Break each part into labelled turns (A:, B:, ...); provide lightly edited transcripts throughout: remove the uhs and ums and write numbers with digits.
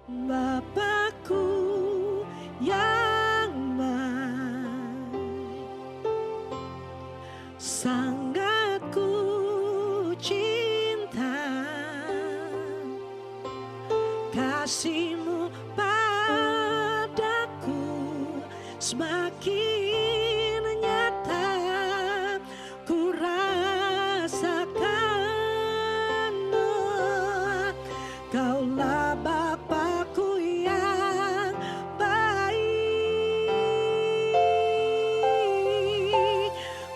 A: Bapakku yang baik, sangat ku cinta kasih-Mu padaku semakin nyata ku rasakan. Kaulah Bapakku yang baik,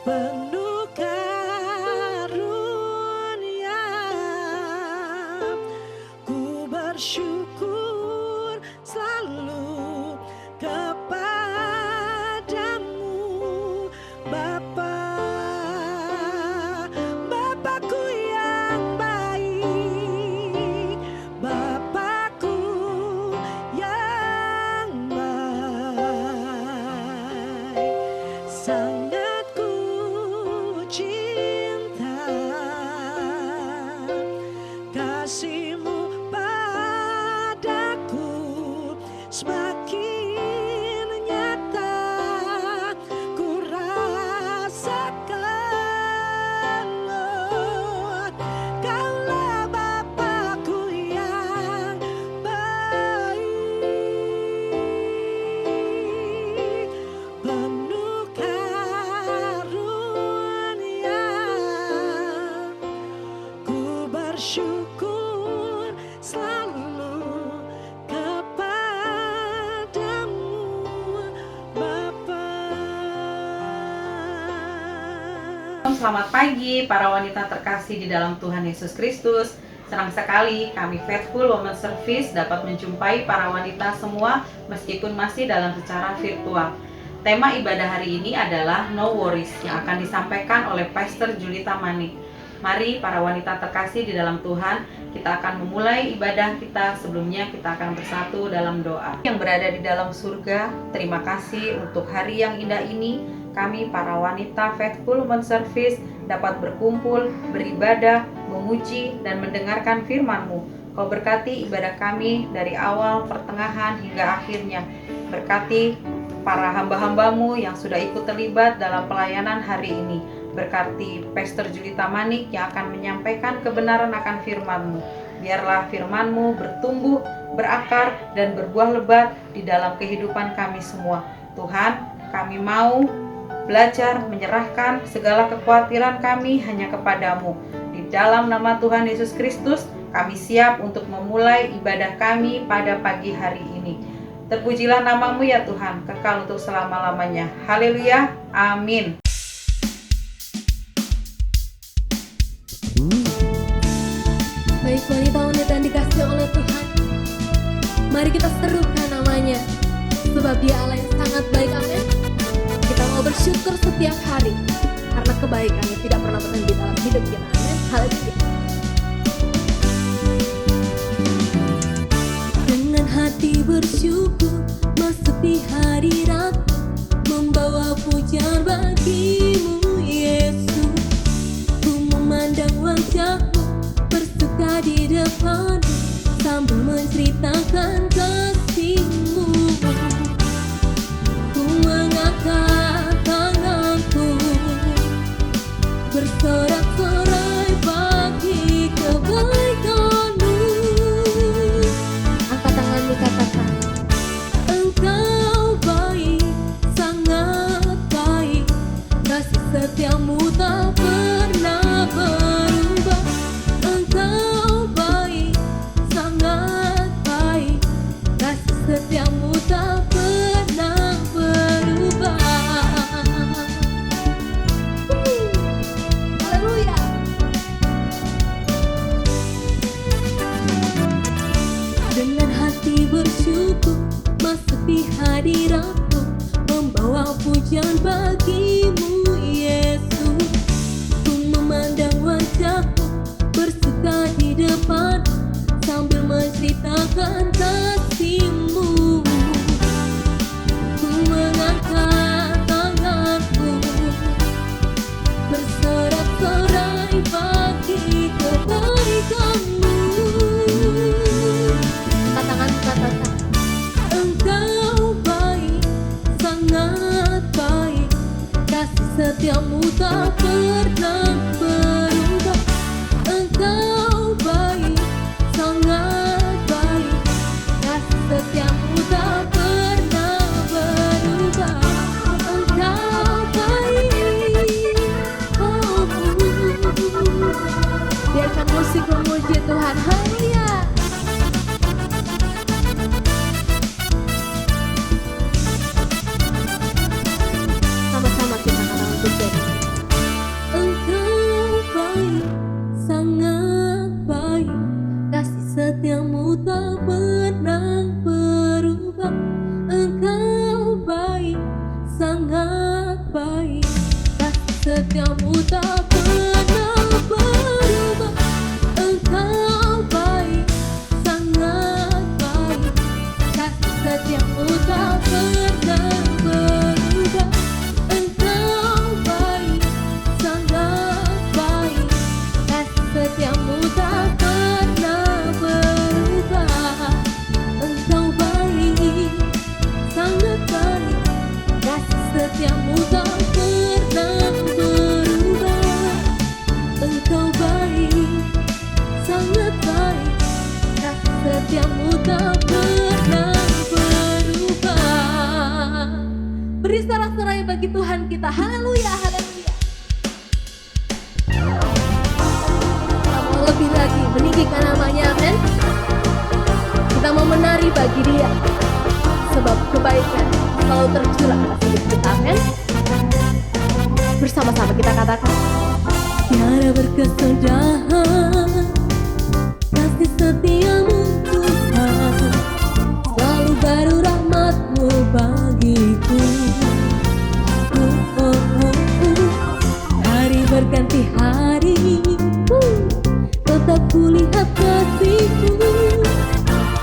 A: penuh karunia. Ku bersyukur selalu kepadamu, Bapa. Bapakku yang baik, Bapakku yang baik, sangat ku cinta kasih-Mu padaku semakin nyata ku rasakan. Kaulah Bapakku yang baik, penuh karunia. Ku bersyukur selalu kepadamu, Bapa.
B: Selamat pagi para wanita terkasih di dalam Tuhan Yesus Kristus. Senang sekali kami Faithful Women Service dapat menjumpai para wanita semua meskipun masih dalam secara virtual. Tema ibadah hari ini adalah No Worries yang akan disampaikan oleh Pastor Julita Manik. Mari para wanita terkasih di dalam Tuhan, kita akan memulai ibadah kita. Sebelumnya kita akan bersatu dalam doa. Yang berada di dalam surga, terima kasih untuk hari yang indah ini. Kami para wanita Faithful Women Service dapat berkumpul, beribadah, memuji, dan mendengarkan firman-Mu. Kau berkati ibadah kami dari awal, pertengahan, hingga akhirnya. Berkati para hamba-hamba-Mu yang sudah ikut terlibat dalam pelayanan hari ini. Berkati Pastor Julita Manik yang akan menyampaikan kebenaran akan firman-Mu. Biarlah firman-Mu bertumbuh, berakar, dan berbuah lebat di dalam kehidupan kami semua. Tuhan, kami mau belajar menyerahkan segala kekhawatiran kami hanya kepadamu. Di dalam nama Tuhan Yesus Kristus, kami siap untuk memulai ibadah kami pada pagi hari ini. Terpujilah nama-Mu ya Tuhan, kekal untuk selama-lamanya. Haleluya, amin.
C: Baik wanita-wanita yang dikasihi oleh Tuhan, mari kita serukan namanya, sebab Dia Allah yang sangat baik, amin. Kita mau bersyukur setiap hari karena kebaikannya tidak pernah berhenti dalam hidup kita, amin. Haleluya. Dengan hati bersyukur masuki hadirat-Mu, membawa pujian bagi-Mu Yesus. Ku memandang wajah-Mu bersuka di depan sambil menceritakan kasih-Mu. Ku mengangkat tanganku bersorak-sorai bagi kebaikan-Mu. Angkat tanganmu, katakan, Engkau baik, sangat baik, kasih setia-Mu tak pernah berubah. Engkau baik, sangat baik, kasih setia-Mu tak pernah berubah. Haleluya. Dengan hati bersyukur masuk di hadirat-Mu, membawa pujian bagi-Mu Yesus. Ku memandang wajah-Mu bersuka di depan sambil menceritakan kasih-Mu. Ku mengangkat tanganku bersorak-sorai bagi kebaikan-Mu. Angkat tanganmu, katakan, Kamu tak pernah berubah. Beri sorak-sorai bagi Tuhan kita. Haleluya, haleluya. Kita mau lebih lagi meninggikan namanya, amin. Kita mau menari bagi Dia, sebab kebaikan selalu tercurah atas hidup kita, amin. Bersama-sama kita katakan, tiada berkesudahan kasih setiamu Tuhan, selalu baru rahmat-Mu bagiku. Hari berganti hari, tetap kulihat kasih-Mu,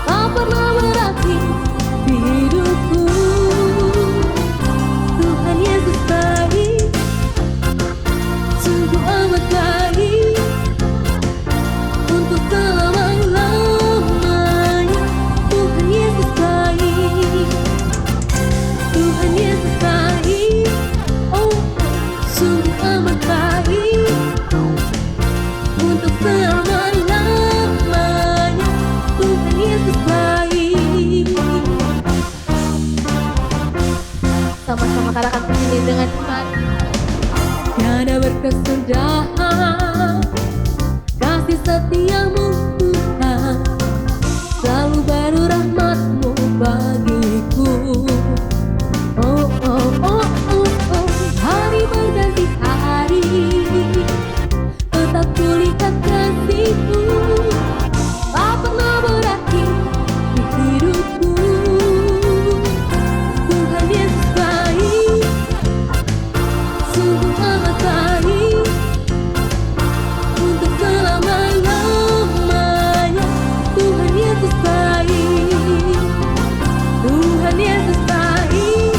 C: tak pernah berakhir di hidupku. Tuhan Yesus baik, sungguh amat baik, untuk selama-lamanya. Tuhan Yesus baik, Tuhan Yesus baik, oh sungguh amat baik, untuk selama-lamanya. Tuhan Yesus baik. Sama-sama katakan begini dengan iman. Tiada berkesudahan kasih setiamu Tuhan, selalu baru rahmat-Mu bagiku. Oh, oh, oh, oh, oh. Hari berganti hari, tetap kulihat kasih-Mu, tak pernah berakhir di hidupku. Tuhan Yesus baik, sungguh amat baik, untuk selama-lamanya. Tuhan Yesus baik, Tuhan Yesus baik,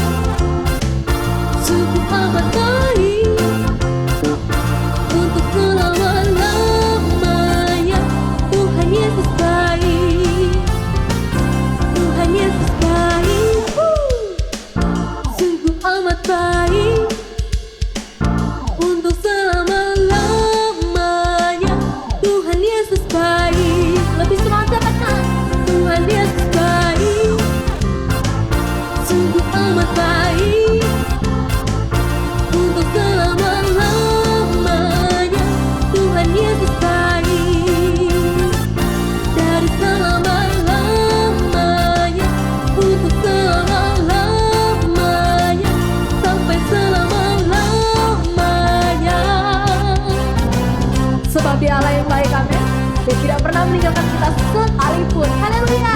C: sungguh amat baik, untuk selama-lamanya. Tuhan Yesus baik, Tuhan Yesus baik, sungguh amat baik, untuk selama-lamanya. Tuhan Yesus baik. Lebih semangat katakan, Tuhan Yesus baik, sungguh amat baik, untuk selama-lamanya. Tuhan Yesus baik, dari selama-lamanya, untuk selama-lamanya, sampai selama-lamanya. Sebab Dia Allah yang baik, amin. Dia tidak pernah meninggalkan kita sekalipun. Haleluya.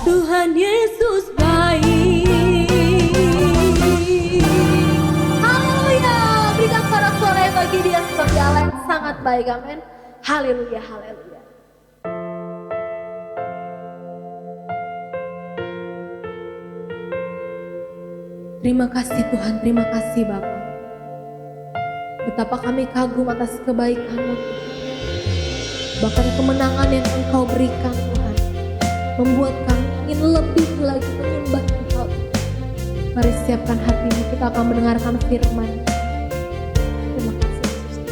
C: Tuhan Yesus baik. Haleluya. Berikan sorak-sorai bagi Dia, sebab Dia Allah yang sangat baik, amin. Haleluya, haleluya. Terima kasih Tuhan, terima kasih Bapa. Betapa kami kagum atas kebaikan-Mu, bahkan kemenangan yang Engkau berikan Tuhan, membuat kami ingin lebih lagi menyembah Engkau. Mari siapkan hatimu, kita akan mendengarkan firman. Terima kasih Yesus.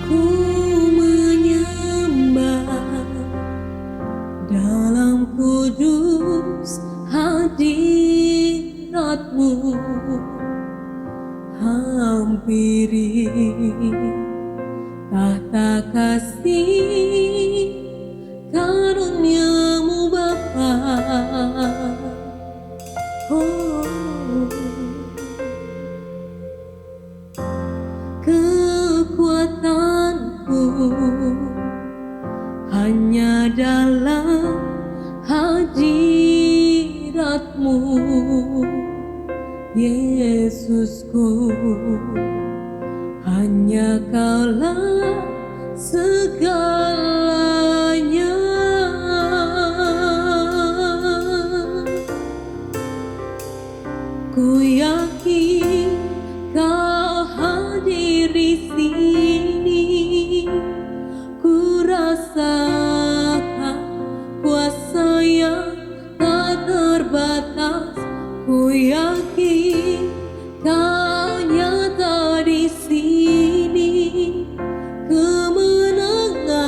C: Ku menyembah dalam kudus hadirat-Mu, hampiri tahta kasih karunia-Mu Bapa. Oh, kekuatanku hanya dalam hadirat-Mu, Yesusku. Hanya Kaulah segalanya. Ku yakin Kau hadir di sini. Ku rasakan kuasa yang tak terbatas. Ku yakin Kau nyata di sini. Kemenangan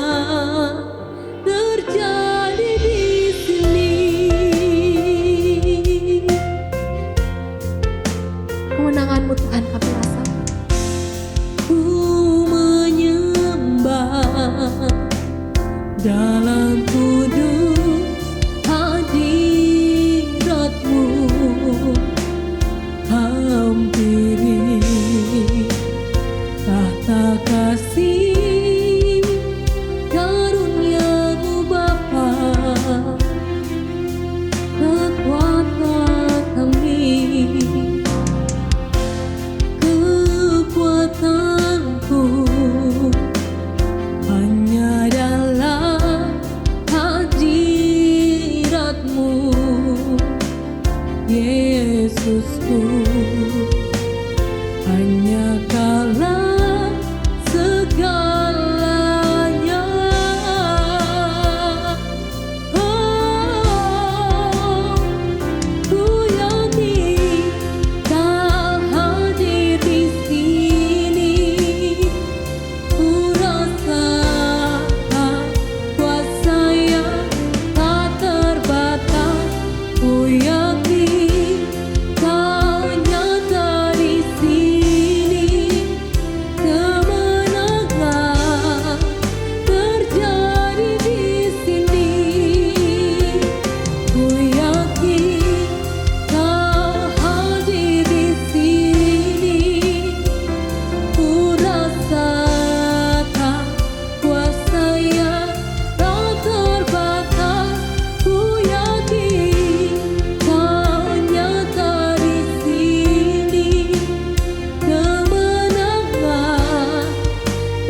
C: dalam kudus hadirat-Mu, hampiri tahta kasih karunia-Mu Bapa, kekuatan kami, kekuatanku hanya dalam hadirat-Mu, Yesusku. Hanya Kaulah segalanya. Oh, ku yakin Kau hadir di sini. Ku rasakan kuasa yang tak terbatas. Ku yakin Kau nyata di sini. Kemenangan terjadi di sini. Ku yakin Kau hadir di sini. Ku rasakan kuasa yang tak terbatas. Ku yakin Kau nyata di sini. Kemenangan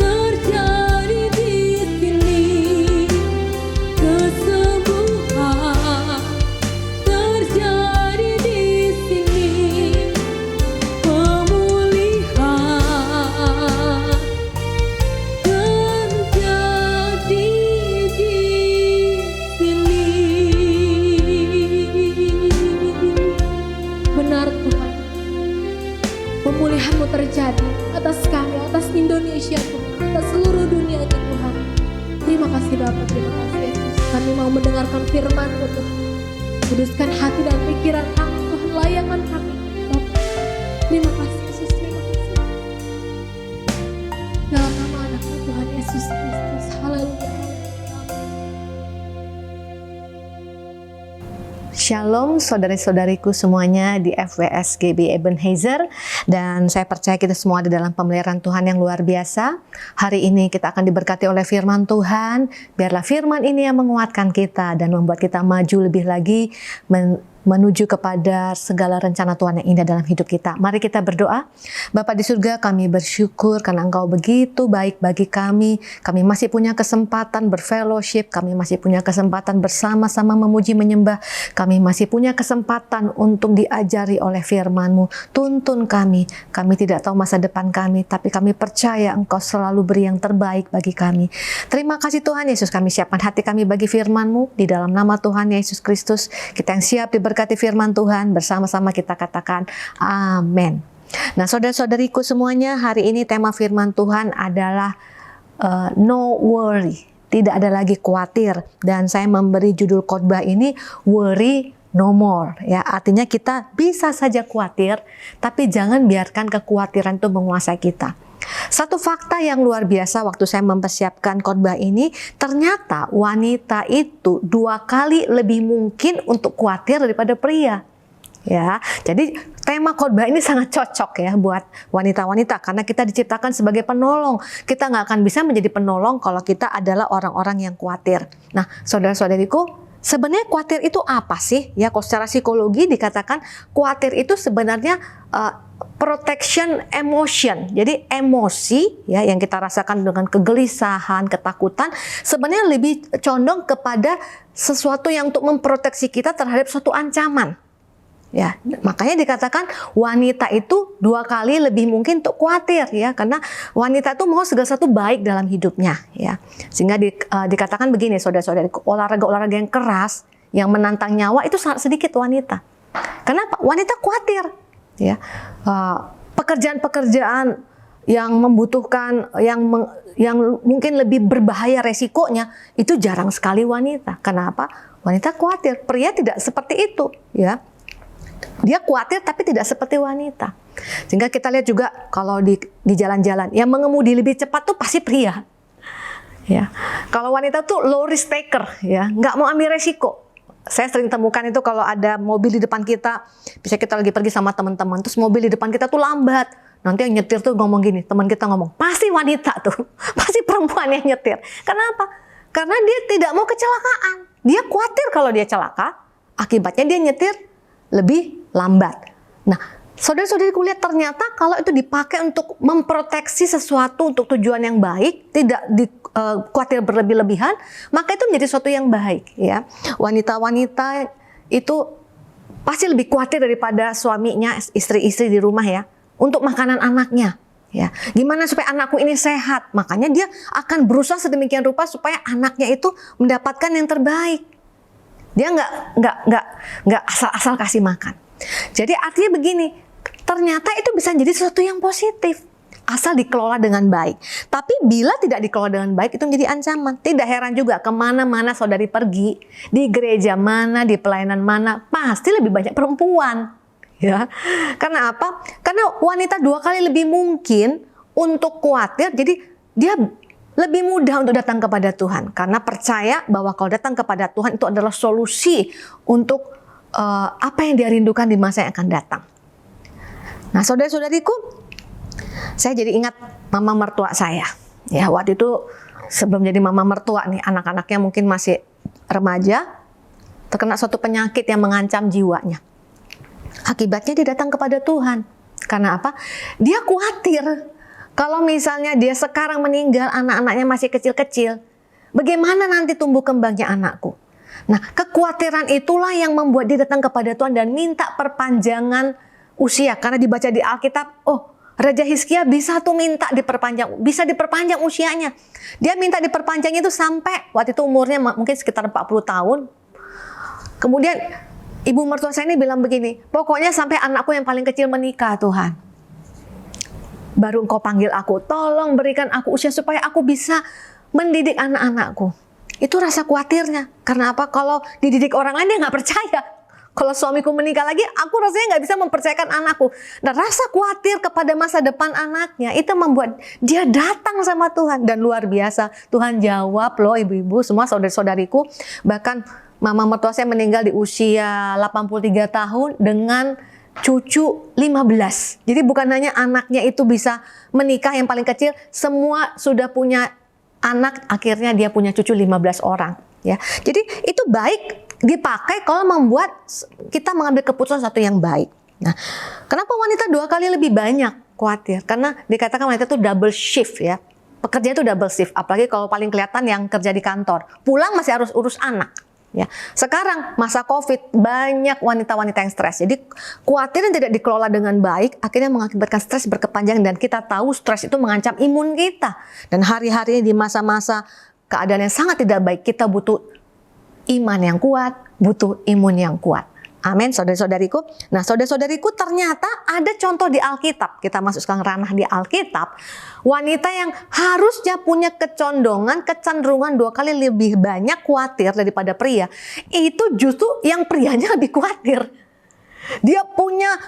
C: terjadi di sini. Kesembuhan terjadi di sini. Pemulihan terjadi di sini. Benar Tuhan, pemulihan-Mu terjadi atas kami, atas Indonesia Tuhan, atas seluruh dunia ini Tuhan. Terima kasih Bapa, terima kasih Yesus. Kami mau mendengarkan firman-Mu Tuhan. Kuduskan hati dan pikiran kami Tuhan, layangan kami Bapa. Terima kasih Yesus, terima kasih. Dalam nama anak-Mu Tuhan Yesus Kristus. Haleluya.
D: Shalom saudari-saudariku semuanya di FWS GB Ebenezer, dan saya percaya kita semua ada dalam pemeliharaan Tuhan yang luar biasa. Hari ini kita akan diberkati oleh firman Tuhan. Biarlah firman ini yang menguatkan kita dan membuat kita maju lebih lagi menuju kepada segala rencana Tuhan yang indah dalam hidup kita. Mari kita berdoa. Bapa di surga, kami bersyukur karena Engkau begitu baik bagi kami. Kami masih punya kesempatan berfellowship, kami masih punya kesempatan bersama-sama memuji menyembah. Kami masih punya kesempatan untuk diajari oleh firman-Mu. Tuntun kami tidak tahu masa depan kami, tapi kami percaya Engkau selalu beri yang terbaik bagi kami. Terima kasih Tuhan Yesus, kami siapkan hati kami bagi firman-Mu. Di dalam nama Tuhan Yesus Kristus, kita yang siap diberkati firman Tuhan, bersama-sama kita katakan amin. Nah saudara-saudariku semuanya, hari ini tema firman Tuhan adalah no worry, tidak ada lagi khawatir. Dan saya memberi judul khotbah ini worry no more, ya, artinya kita bisa saja khawatir, tapi jangan biarkan kekhawatiran itu menguasai kita. Satu fakta yang luar biasa waktu saya mempersiapkan khotbah ini, ternyata wanita itu 2 kali lebih mungkin untuk khawatir daripada pria. Ya, jadi tema khotbah ini sangat cocok ya buat wanita-wanita, karena kita diciptakan sebagai penolong. Kita nggak akan bisa menjadi penolong kalau kita adalah orang-orang yang khawatir. Nah, saudara-saudariku, sebenarnya khawatir itu apa sih? Ya, kalau secara psikologi dikatakan khawatir itu sebenarnya protection emotion. Jadi emosi ya yang kita rasakan dengan kegelisahan, ketakutan sebenarnya lebih condong kepada sesuatu yang untuk memproteksi kita terhadap suatu ancaman. Ya, makanya dikatakan wanita itu 2 kali lebih mungkin untuk khawatir ya, karena wanita itu mau segala sesuatu baik dalam hidupnya ya. Sehingga dikatakan begini saudara-saudara, olahraga-olahraga yang keras yang menantang nyawa itu sangat sedikit wanita. Kenapa? Wanita khawatir ya. Pekerjaan-pekerjaan yang membutuhkan yang mungkin lebih berbahaya resikonya itu jarang sekali wanita. Kenapa? Wanita khawatir. Pria tidak seperti itu ya. Dia khawatir tapi tidak seperti wanita. Sehingga kita lihat juga kalau di jalan-jalan yang mengemudi lebih cepat tuh pasti pria. Ya, kalau wanita tuh low risk taker, ya, nggak mau ambil resiko. Saya sering temukan itu kalau ada mobil di depan kita, bisa kita lagi pergi sama teman-teman, terus mobil di depan kita tuh lambat. Nanti yang nyetir tuh ngomong gini, teman kita ngomong, pasti wanita tuh, pasti perempuan yang nyetir. Kenapa? Karena dia tidak mau kecelakaan. Dia khawatir kalau dia celaka, akibatnya dia nyetir lebih lambat. Nah, saudara-saudariku lihat ternyata kalau itu dipakai untuk memproteksi sesuatu untuk tujuan yang baik, tidak khawatir berlebih-lebihan, maka itu menjadi sesuatu yang baik. Ya, wanita-wanita itu pasti lebih khawatir daripada suaminya, istri-istri di rumah ya, untuk makanan anaknya. Ya, gimana supaya anakku ini sehat? Makanya dia akan berusaha sedemikian rupa supaya anaknya itu mendapatkan yang terbaik. Dia nggak asal-asal kasih makan. Jadi artinya begini, ternyata itu bisa jadi sesuatu yang positif asal dikelola dengan baik. Tapi bila tidak dikelola dengan baik itu menjadi ancaman. Tidak heran juga kemana-mana saudari pergi, di gereja mana, di pelayanan mana, pasti lebih banyak perempuan. Ya, karena apa? Karena wanita 2 kali lebih mungkin untuk khawatir, jadi dia lebih mudah untuk datang kepada Tuhan karena percaya bahwa kalau datang kepada Tuhan itu adalah solusi untuk apa yang dia rindukan di masa yang akan datang. Nah, saudara-saudariku, saya jadi ingat mama mertua saya. Ya, waktu itu sebelum jadi mama mertua nih, anak-anaknya mungkin masih remaja, terkena suatu penyakit yang mengancam jiwanya. Akibatnya dia datang kepada Tuhan. Karena apa? Dia khawatir kalau misalnya dia sekarang meninggal, anak-anaknya masih kecil-kecil, bagaimana nanti tumbuh kembangnya anakku? Nah, kekhawatiran itulah yang membuat dia datang kepada Tuhan dan minta perpanjangan usia. Karena dibaca di Alkitab, oh, Raja Hizkia bisa tuh minta diperpanjang, bisa diperpanjang usianya. Dia minta diperpanjang itu sampai waktu itu umurnya mungkin sekitar 40 tahun. Kemudian ibu mertua saya ini bilang begini, pokoknya sampai anakku yang paling kecil menikah Tuhan. Baru Engkau panggil aku, tolong berikan aku usia supaya aku bisa mendidik anak-anakku. Itu rasa khawatirnya. Karena apa? Kalau dididik orang lain dia nggak percaya. Kalau suamiku menikah lagi, aku rasanya nggak bisa mempercayakan anakku. Dan rasa khawatir kepada masa depan anaknya itu membuat dia datang sama Tuhan. Dan luar biasa, Tuhan jawab loh ibu-ibu, semua saudara-saudariku. Bahkan mama mertua saya meninggal di usia 83 tahun dengan cucu 15. Jadi bukan hanya anaknya itu bisa menikah yang paling kecil, semua sudah punya anak, akhirnya dia punya cucu 15 orang. Ya, jadi itu baik dipakai kalau membuat kita mengambil keputusan satu yang baik. Nah, kenapa wanita 2 kali lebih banyak khawatir? Karena dikatakan wanita itu double shift ya. Pekerja itu double shift, apalagi kalau paling kelihatan yang kerja di kantor. Pulang masih harus urus anak. Ya, sekarang masa COVID banyak wanita-wanita yang stres. Jadi khawatir yang tidak dikelola dengan baik akhirnya mengakibatkan stres berkepanjangan dan kita tahu stres itu mengancam imun kita. Dan hari-hari di masa-masa keadaan yang sangat tidak baik kita butuh iman yang kuat, butuh imun yang kuat. Amin, saudara-saudariku. Nah, saudara-saudariku, ternyata ada contoh di Alkitab. Kita masuk sekarang ranah di Alkitab. Wanita yang harusnya punya kecenderungan 2 kali lebih banyak khawatir daripada pria. Itu justru yang prianya lebih khawatir. Dia punya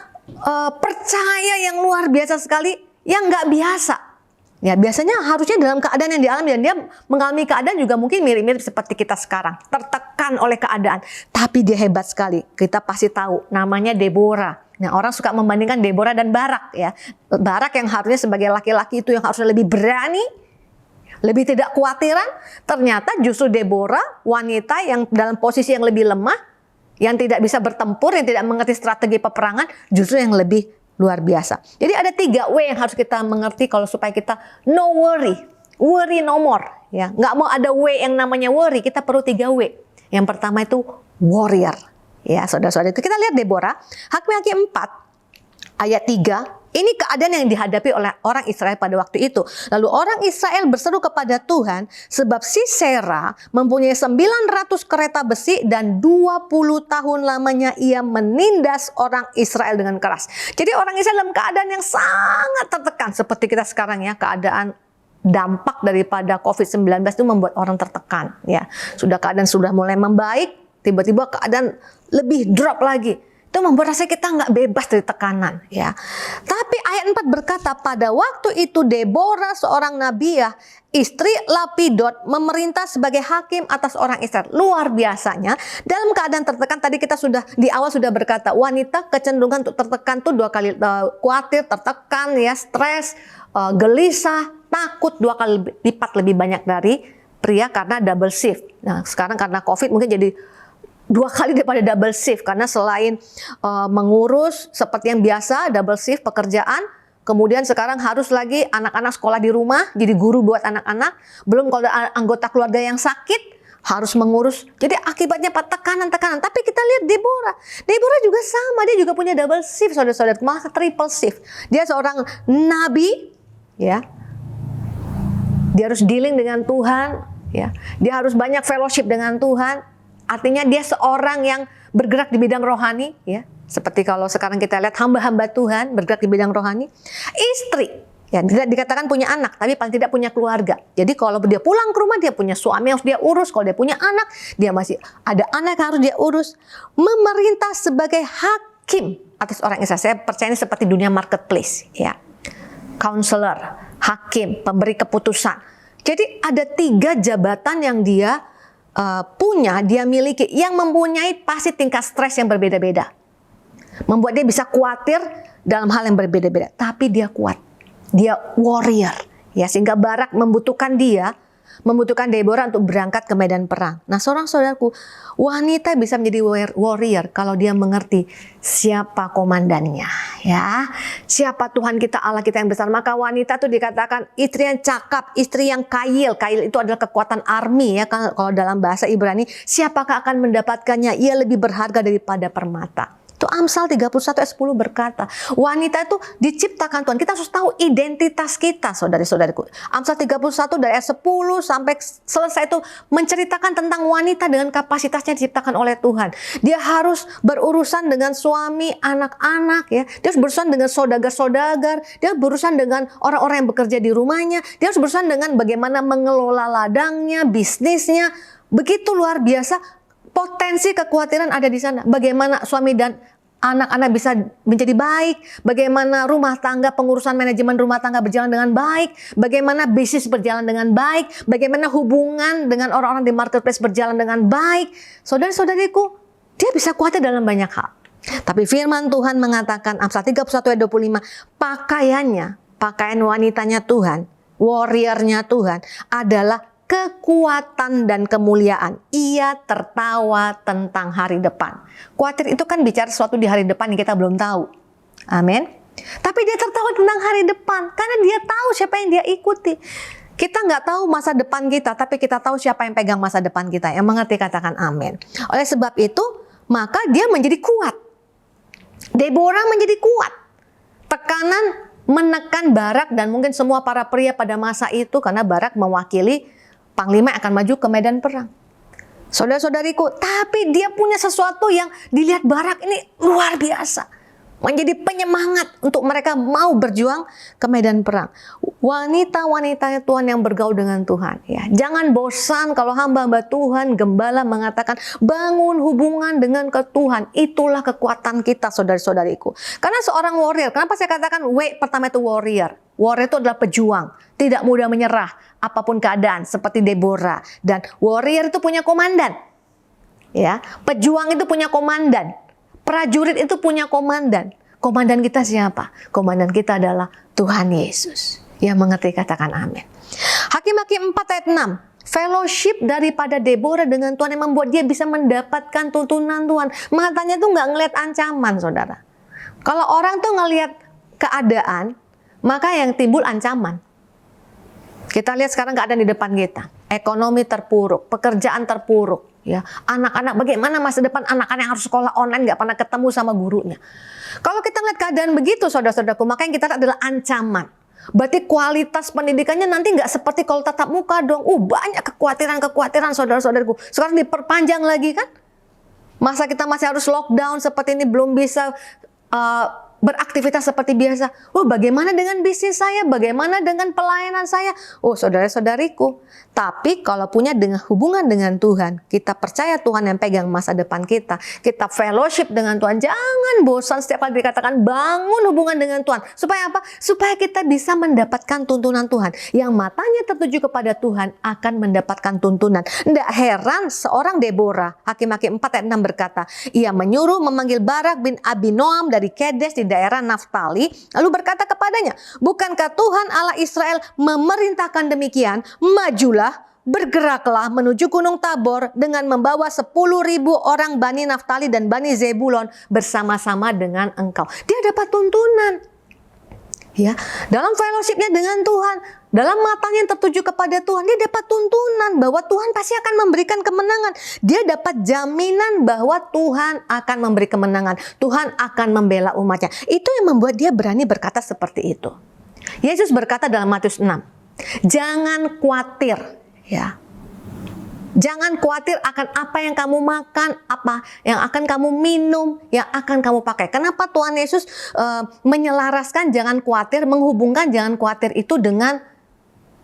D: percaya yang luar biasa sekali, yang nggak biasa. Ya, biasanya harusnya dalam keadaan yang dialami dan dia mengalami keadaan juga mungkin mirip-mirip seperti kita sekarang, tertekan oleh keadaan. Tapi dia hebat sekali. Kita pasti tahu namanya Deborah. Nah, orang suka membandingkan Deborah dan Barak ya. Barak yang harusnya sebagai laki-laki itu yang harusnya lebih berani, lebih tidak khawatiran. Ternyata justru Deborah, wanita yang dalam posisi yang lebih lemah, yang tidak bisa bertempur, yang tidak mengerti strategi peperangan, justru yang lebih luar biasa. Jadi ada 3 W yang harus kita mengerti kalau supaya kita no worry, worry no more. Ya, nggak mau ada W yang namanya worry, kita perlu 3 W. Yang pertama itu warrior. Ya, saudara-saudara itu kita lihat Deborah, Hakim 4 ayat 3. Ini keadaan yang dihadapi oleh orang Israel pada waktu itu. Lalu orang Israel berseru kepada Tuhan sebab Sisera mempunyai 900 kereta besi dan 20 tahun lamanya ia menindas orang Israel dengan keras. Jadi orang Israel dalam keadaan yang sangat tertekan seperti kita sekarang ya, keadaan dampak daripada COVID-19 itu membuat orang tertekan ya. Keadaan sudah mulai membaik, tiba-tiba keadaan lebih drop lagi. Itu membuat rasa kita nggak bebas dari tekanan, ya. Tapi ayat 4 berkata, pada waktu itu Deborah seorang nabiah, istri Lapidot, memerintah sebagai hakim atas orang Israel. Luar biasanya, dalam keadaan tertekan, tadi kita sudah di awal sudah berkata, wanita kecenderungan untuk tertekan tuh 2 kali, khawatir, tertekan, ya, stres, gelisah, takut 2 kali lipat lebih banyak dari pria karena double shift. Nah, sekarang karena COVID mungkin jadi 2 kali daripada double shift, karena selain mengurus seperti yang biasa double shift pekerjaan, kemudian sekarang harus lagi anak-anak sekolah di rumah, jadi guru buat anak-anak, belum kalau ada anggota keluarga yang sakit harus mengurus. Jadi akibatnya tekanan-tekanan. Tapi kita lihat Deborah juga sama, dia juga punya double shift, saudara-saudara, malah triple shift. Dia seorang nabi, ya. Dia harus dealing dengan Tuhan, ya. Dia harus banyak fellowship dengan Tuhan. Artinya dia seorang yang bergerak di bidang rohani, ya. Seperti kalau sekarang kita lihat hamba-hamba Tuhan bergerak di bidang rohani. Istri, ya, tidak dikatakan punya anak, tapi paling tidak punya keluarga. Jadi kalau dia pulang ke rumah, dia punya suami yang harus dia urus. Kalau dia punya anak, dia masih ada anak yang harus dia urus. Memerintah sebagai hakim atas orang Israel. Saya percaya ini seperti dunia marketplace, ya. Counselor, hakim, pemberi keputusan. Jadi ada 3 jabatan yang dia dia miliki, yang mempunyai pasti tingkat stres yang berbeda-beda, membuat dia bisa khawatir dalam hal yang berbeda-beda, tapi dia kuat, dia warrior, ya, sehingga Barak membutuhkan Deborah untuk berangkat ke medan perang. Nah, saudaraku, wanita bisa menjadi warrior kalau dia mengerti siapa komandannya, ya, siapa Tuhan kita, Allah kita yang besar. Maka wanita itu dikatakan istri yang cakap, istri yang kail itu adalah kekuatan army, ya, kalau dalam bahasa Ibrani. Siapakah akan mendapatkannya? Ia lebih berharga daripada permata. Itu Amsal 31 ayat 10 berkata, wanita itu diciptakan Tuhan. Kita harus tahu identitas kita, saudari-saudariku. Amsal 31 dari ayat 10 sampai selesai itu menceritakan tentang wanita dengan kapasitasnya diciptakan oleh Tuhan. Dia harus berurusan dengan suami, anak-anak, ya. Dia harus berurusan dengan saudagar-saudagar. Dia harus berurusan dengan orang-orang yang bekerja di rumahnya. Dia harus berurusan dengan bagaimana mengelola ladangnya, bisnisnya. Begitu luar biasa. Potensi kekhawatiran ada di sana. Bagaimana suami dan anak-anak bisa menjadi baik, bagaimana rumah tangga, pengurusan manajemen rumah tangga berjalan dengan baik, bagaimana bisnis berjalan dengan baik, bagaimana hubungan dengan orang-orang di marketplace berjalan dengan baik. Saudara-saudariku, dia bisa khawatir dalam banyak hal. Tapi firman Tuhan mengatakan, Amsal 31 ayat 25, pakaian wanitanya Tuhan, warriornya Tuhan adalah kekuatan dan kemuliaan. Ia tertawa tentang hari depan. Khawatir itu kan bicara sesuatu di hari depan yang kita belum tahu. Amin. Tapi dia tertawa tentang hari depan karena dia tahu siapa yang dia ikuti. Kita nggak tahu masa depan kita, tapi kita tahu siapa yang pegang masa depan kita. Yang mengerti katakan amin. Oleh sebab itu, maka dia menjadi kuat. Deborah menjadi kuat. Tekanan menekan Barak dan mungkin semua para pria pada masa itu, karena Barak mewakili panglima yang akan maju ke medan perang. Saudara-saudariku, tapi dia punya sesuatu yang dilihat Barak ini luar biasa. Menjadi penyemangat untuk mereka mau berjuang ke medan perang. Wanita-wanita Tuhan yang bergaul dengan Tuhan, ya. Jangan bosan kalau hamba-hamba Tuhan, gembala mengatakan bangun hubungan dengan Tuhan. Itulah kekuatan kita, saudara-saudariku. Karena seorang warrior, kenapa saya katakan pertama itu warrior? Warrior itu adalah pejuang, tidak mudah menyerah apapun keadaan, seperti Deborah. Dan warrior itu punya komandan, ya. Pejuang itu punya komandan, prajurit itu punya komandan. Komandan kita siapa? Komandan kita adalah Tuhan Yesus. Yang mengerti katakan amin. Hakim-Hakim 4 ayat 6. Fellowship daripada Deborah dengan Tuhan yang membuat dia bisa mendapatkan tuntunan Tuhan. Matanya tuh nggak ngelihat ancaman, saudara. Kalau orang tuh ngelihat keadaan, maka yang timbul ancaman. Kita lihat sekarang keadaan di depan kita. Ekonomi terpuruk, pekerjaan terpuruk, ya. Anak-anak, bagaimana masa depan anak-anak yang harus sekolah online, nggak pernah ketemu sama gurunya. Kalau kita lihat keadaan begitu, saudara-saudaraku, maka yang kita lihat adalah ancaman. Berarti kualitas pendidikannya nanti nggak seperti kalau tatap muka dong. Banyak kekhawatiran saudara-saudaraku. Sekarang diperpanjang lagi kan? Masa kita masih harus lockdown seperti ini, belum bisa beraktivitas seperti biasa. Wah, bagaimana dengan bisnis saya? Bagaimana dengan pelayanan saya? Oh, saudara-saudariku. Tapi kalau punya hubungan dengan Tuhan, kita percaya Tuhan yang pegang masa depan kita. Kita fellowship dengan Tuhan. Jangan bosan setiap kali dikatakan bangun hubungan dengan Tuhan. Supaya apa? Supaya kita bisa mendapatkan tuntunan Tuhan. Yang matanya tertuju kepada Tuhan akan mendapatkan tuntunan. Tidak heran seorang Deborah, Hakim-Hakim 4 ayat 6 berkata, ia menyuruh memanggil Barak bin Abinoam dari Kedes di daerah Naftali, lalu berkata kepadanya, bukankah Tuhan Allah Israel memerintahkan demikian? Majulah, bergeraklah menuju Gunung Tabor dengan membawa 10.000 orang Bani Naftali dan Bani Zebulon bersama-sama dengan engkau. Dia dapat tuntunan. Ya, dalam fellowshipnya dengan Tuhan, dalam matanya yang tertuju kepada Tuhan, dia dapat tuntunan bahwa Tuhan pasti akan memberikan kemenangan. Dia dapat jaminan bahwa Tuhan akan memberi kemenangan. Tuhan akan membela umatnya. Itu yang membuat dia berani berkata seperti itu. Yesus berkata dalam Matius 6, jangan khawatir, ya. Jangan khawatir akan apa yang kamu makan, apa yang akan kamu minum, yang akan kamu pakai. Kenapa Tuhan Yesus menyelaraskan jangan khawatir, menghubungkan jangan khawatir itu dengan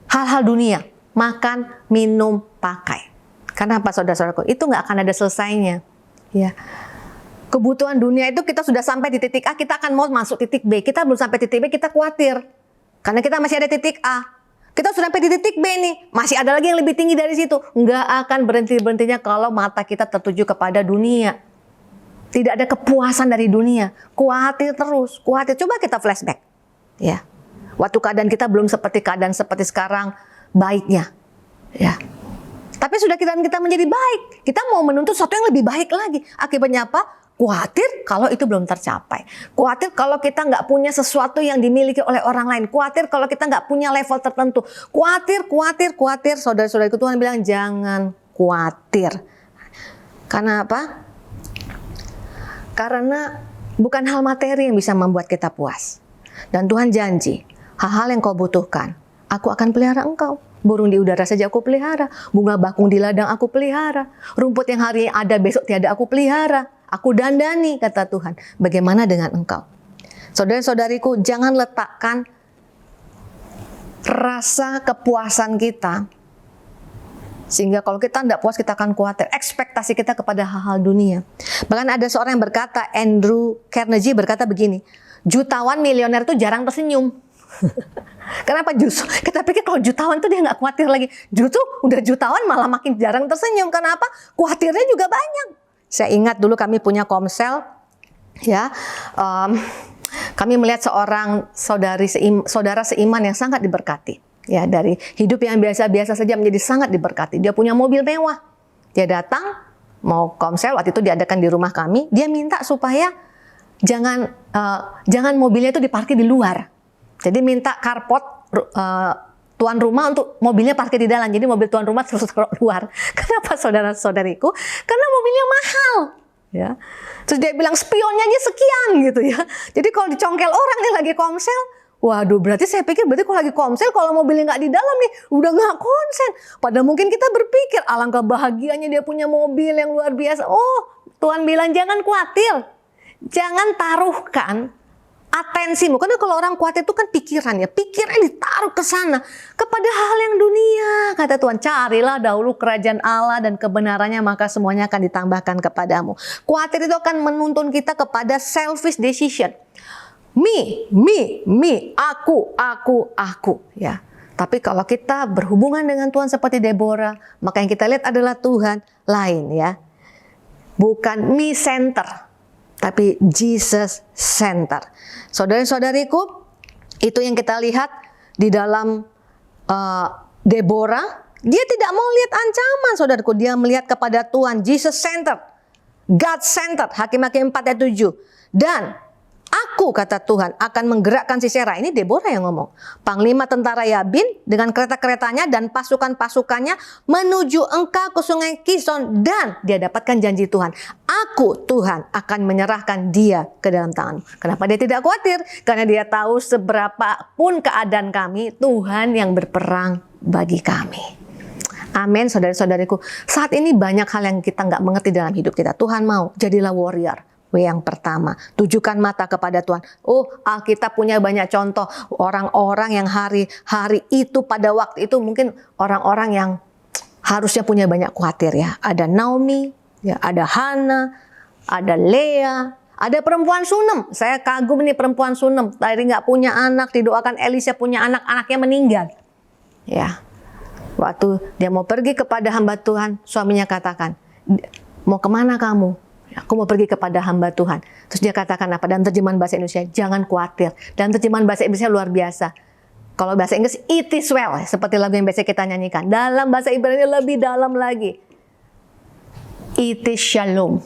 D: hal-hal dunia. Makan, minum, pakai. Kenapa saudara-saudaraku? Itu nggak akan ada selesainya. Ya. Kebutuhan dunia itu kita sudah sampai di titik A, kita akan mau masuk titik B. Kita belum sampai titik B, kita khawatir. Karena kita masih ada titik A. Kita sudah sampai di titik B nih, masih ada lagi yang lebih tinggi dari situ. Nggak akan berhenti-berhentinya kalau mata kita tertuju kepada dunia. Tidak ada kepuasan dari dunia. Khawatir terus, khawatir. Coba kita flashback. Ya. Waktu keadaan kita belum seperti keadaan seperti sekarang, baiknya. Ya. Tapi sudah kita menjadi baik. Kita mau menuntut sesuatu yang lebih baik lagi. Akibatnya apa? Khawatir kalau itu belum tercapai. Khawatir kalau kita nggak punya sesuatu yang dimiliki oleh orang lain. Khawatir kalau kita nggak punya level tertentu. Khawatir. Saudara-saudariku, Tuhan bilang jangan khawatir. Karena apa? Karena bukan hal materi yang bisa membuat kita puas. Dan Tuhan janji, hal-hal yang kau butuhkan, aku akan pelihara engkau. Burung di udara saja aku pelihara. Bunga bakung di ladang aku pelihara. Rumput yang hari ada besok tiada aku pelihara. Aku dandani, kata Tuhan. Bagaimana dengan engkau? Saudara-saudariku, jangan letakkan rasa kepuasan kita. Sehingga kalau kita tidak puas, kita akan khawatir. Ekspektasi kita kepada hal-hal dunia. Bahkan ada seorang yang berkata, Andrew Carnegie berkata begini, jutawan milioner itu jarang tersenyum. Kenapa justru? Kita pikir kalau jutawan itu dia nggak khawatir lagi. Justru udah jutawan malah makin jarang tersenyum. Kenapa? Khawatirnya juga banyak. Saya ingat dulu kami punya komsel, ya, kami melihat seorang saudara seiman yang sangat diberkati, ya, dari hidup yang biasa-biasa saja menjadi sangat diberkati. Dia punya mobil mewah, dia datang mau komsel, waktu itu diadakan di rumah kami, dia minta supaya jangan mobilnya itu diparkir di luar, jadi minta carport tuan rumah untuk mobilnya parkir di dalam. Jadi mobil tuan rumah terus taruh luar. Kenapa saudara-saudariku? Karena mobilnya mahal. Ya. Terus dia bilang spionnya aja sekian gitu ya. Jadi kalau dicongkel orang yang lagi komsel, waduh, berarti saya pikir kalau lagi komsel, kalau mobilnya nggak di dalam nih, udah nggak konsen. Padahal mungkin kita berpikir alangkah bahagianya dia punya mobil yang luar biasa. Oh, Tuhan bilang jangan khawatir. Jangan taruhkan atensimu, karena kalau orang khawatir itu kan pikirannya ditaruh ke sana, kepada hal yang dunia. Kata Tuhan, carilah dahulu kerajaan Allah dan kebenarannya, maka semuanya akan ditambahkan kepadamu. Khawatir itu akan menuntun kita kepada selfish decision. Me, aku, ya. Tapi kalau kita berhubungan dengan Tuhan seperti Deborah, maka yang kita lihat adalah Tuhan lain, ya. Bukan me center, tapi Jesus center. Saudara-saudariku, itu yang kita lihat di dalam Deborah. Dia tidak mau lihat ancaman, saudaraku. Dia melihat kepada Tuhan, Jesus center, God center. Hakim-Hakim 4 ayat 7. Dan aku, kata Tuhan, akan menggerakkan Sisera. Ini Deborah yang ngomong. Panglima tentara Yabin dengan kereta-keretanya dan pasukan-pasukannya menuju engkau ke sungai Kison. Dan dia dapatkan janji Tuhan. Aku, Tuhan, akan menyerahkan dia ke dalam tangan. Kenapa dia tidak khawatir? Karena dia tahu seberapa pun keadaan kami, Tuhan yang berperang bagi kami. Amin, saudara-saudariku. Saat ini banyak hal yang kita nggak mengerti dalam hidup kita. Tuhan mau, jadilah warrior. Yang pertama, tujukan mata kepada Tuhan. Oh, Alkitab punya banyak contoh orang-orang yang hari-hari itu pada waktu itu mungkin orang-orang yang harusnya punya banyak khawatir ya. Ada Naomi, ya, ada Hana, ada Lea, ada perempuan Sunem. Saya kagum nih perempuan Sunem. Tadi nggak punya anak, didoakan Elisa punya anak, anaknya meninggal. Ya, waktu dia mau pergi kepada hamba Tuhan, suaminya katakan, mau kemana kamu? Aku mau pergi kepada hamba Tuhan. Terus dia katakan apa? Dan terjemahan bahasa Indonesia, jangan khawatir. Dan terjemahan bahasa Inggrisnya luar biasa. Kalau bahasa Inggris, it is well. Seperti lagu yang biasa kita nyanyikan. Dalam bahasa Ibrani lebih dalam lagi. It is shalom.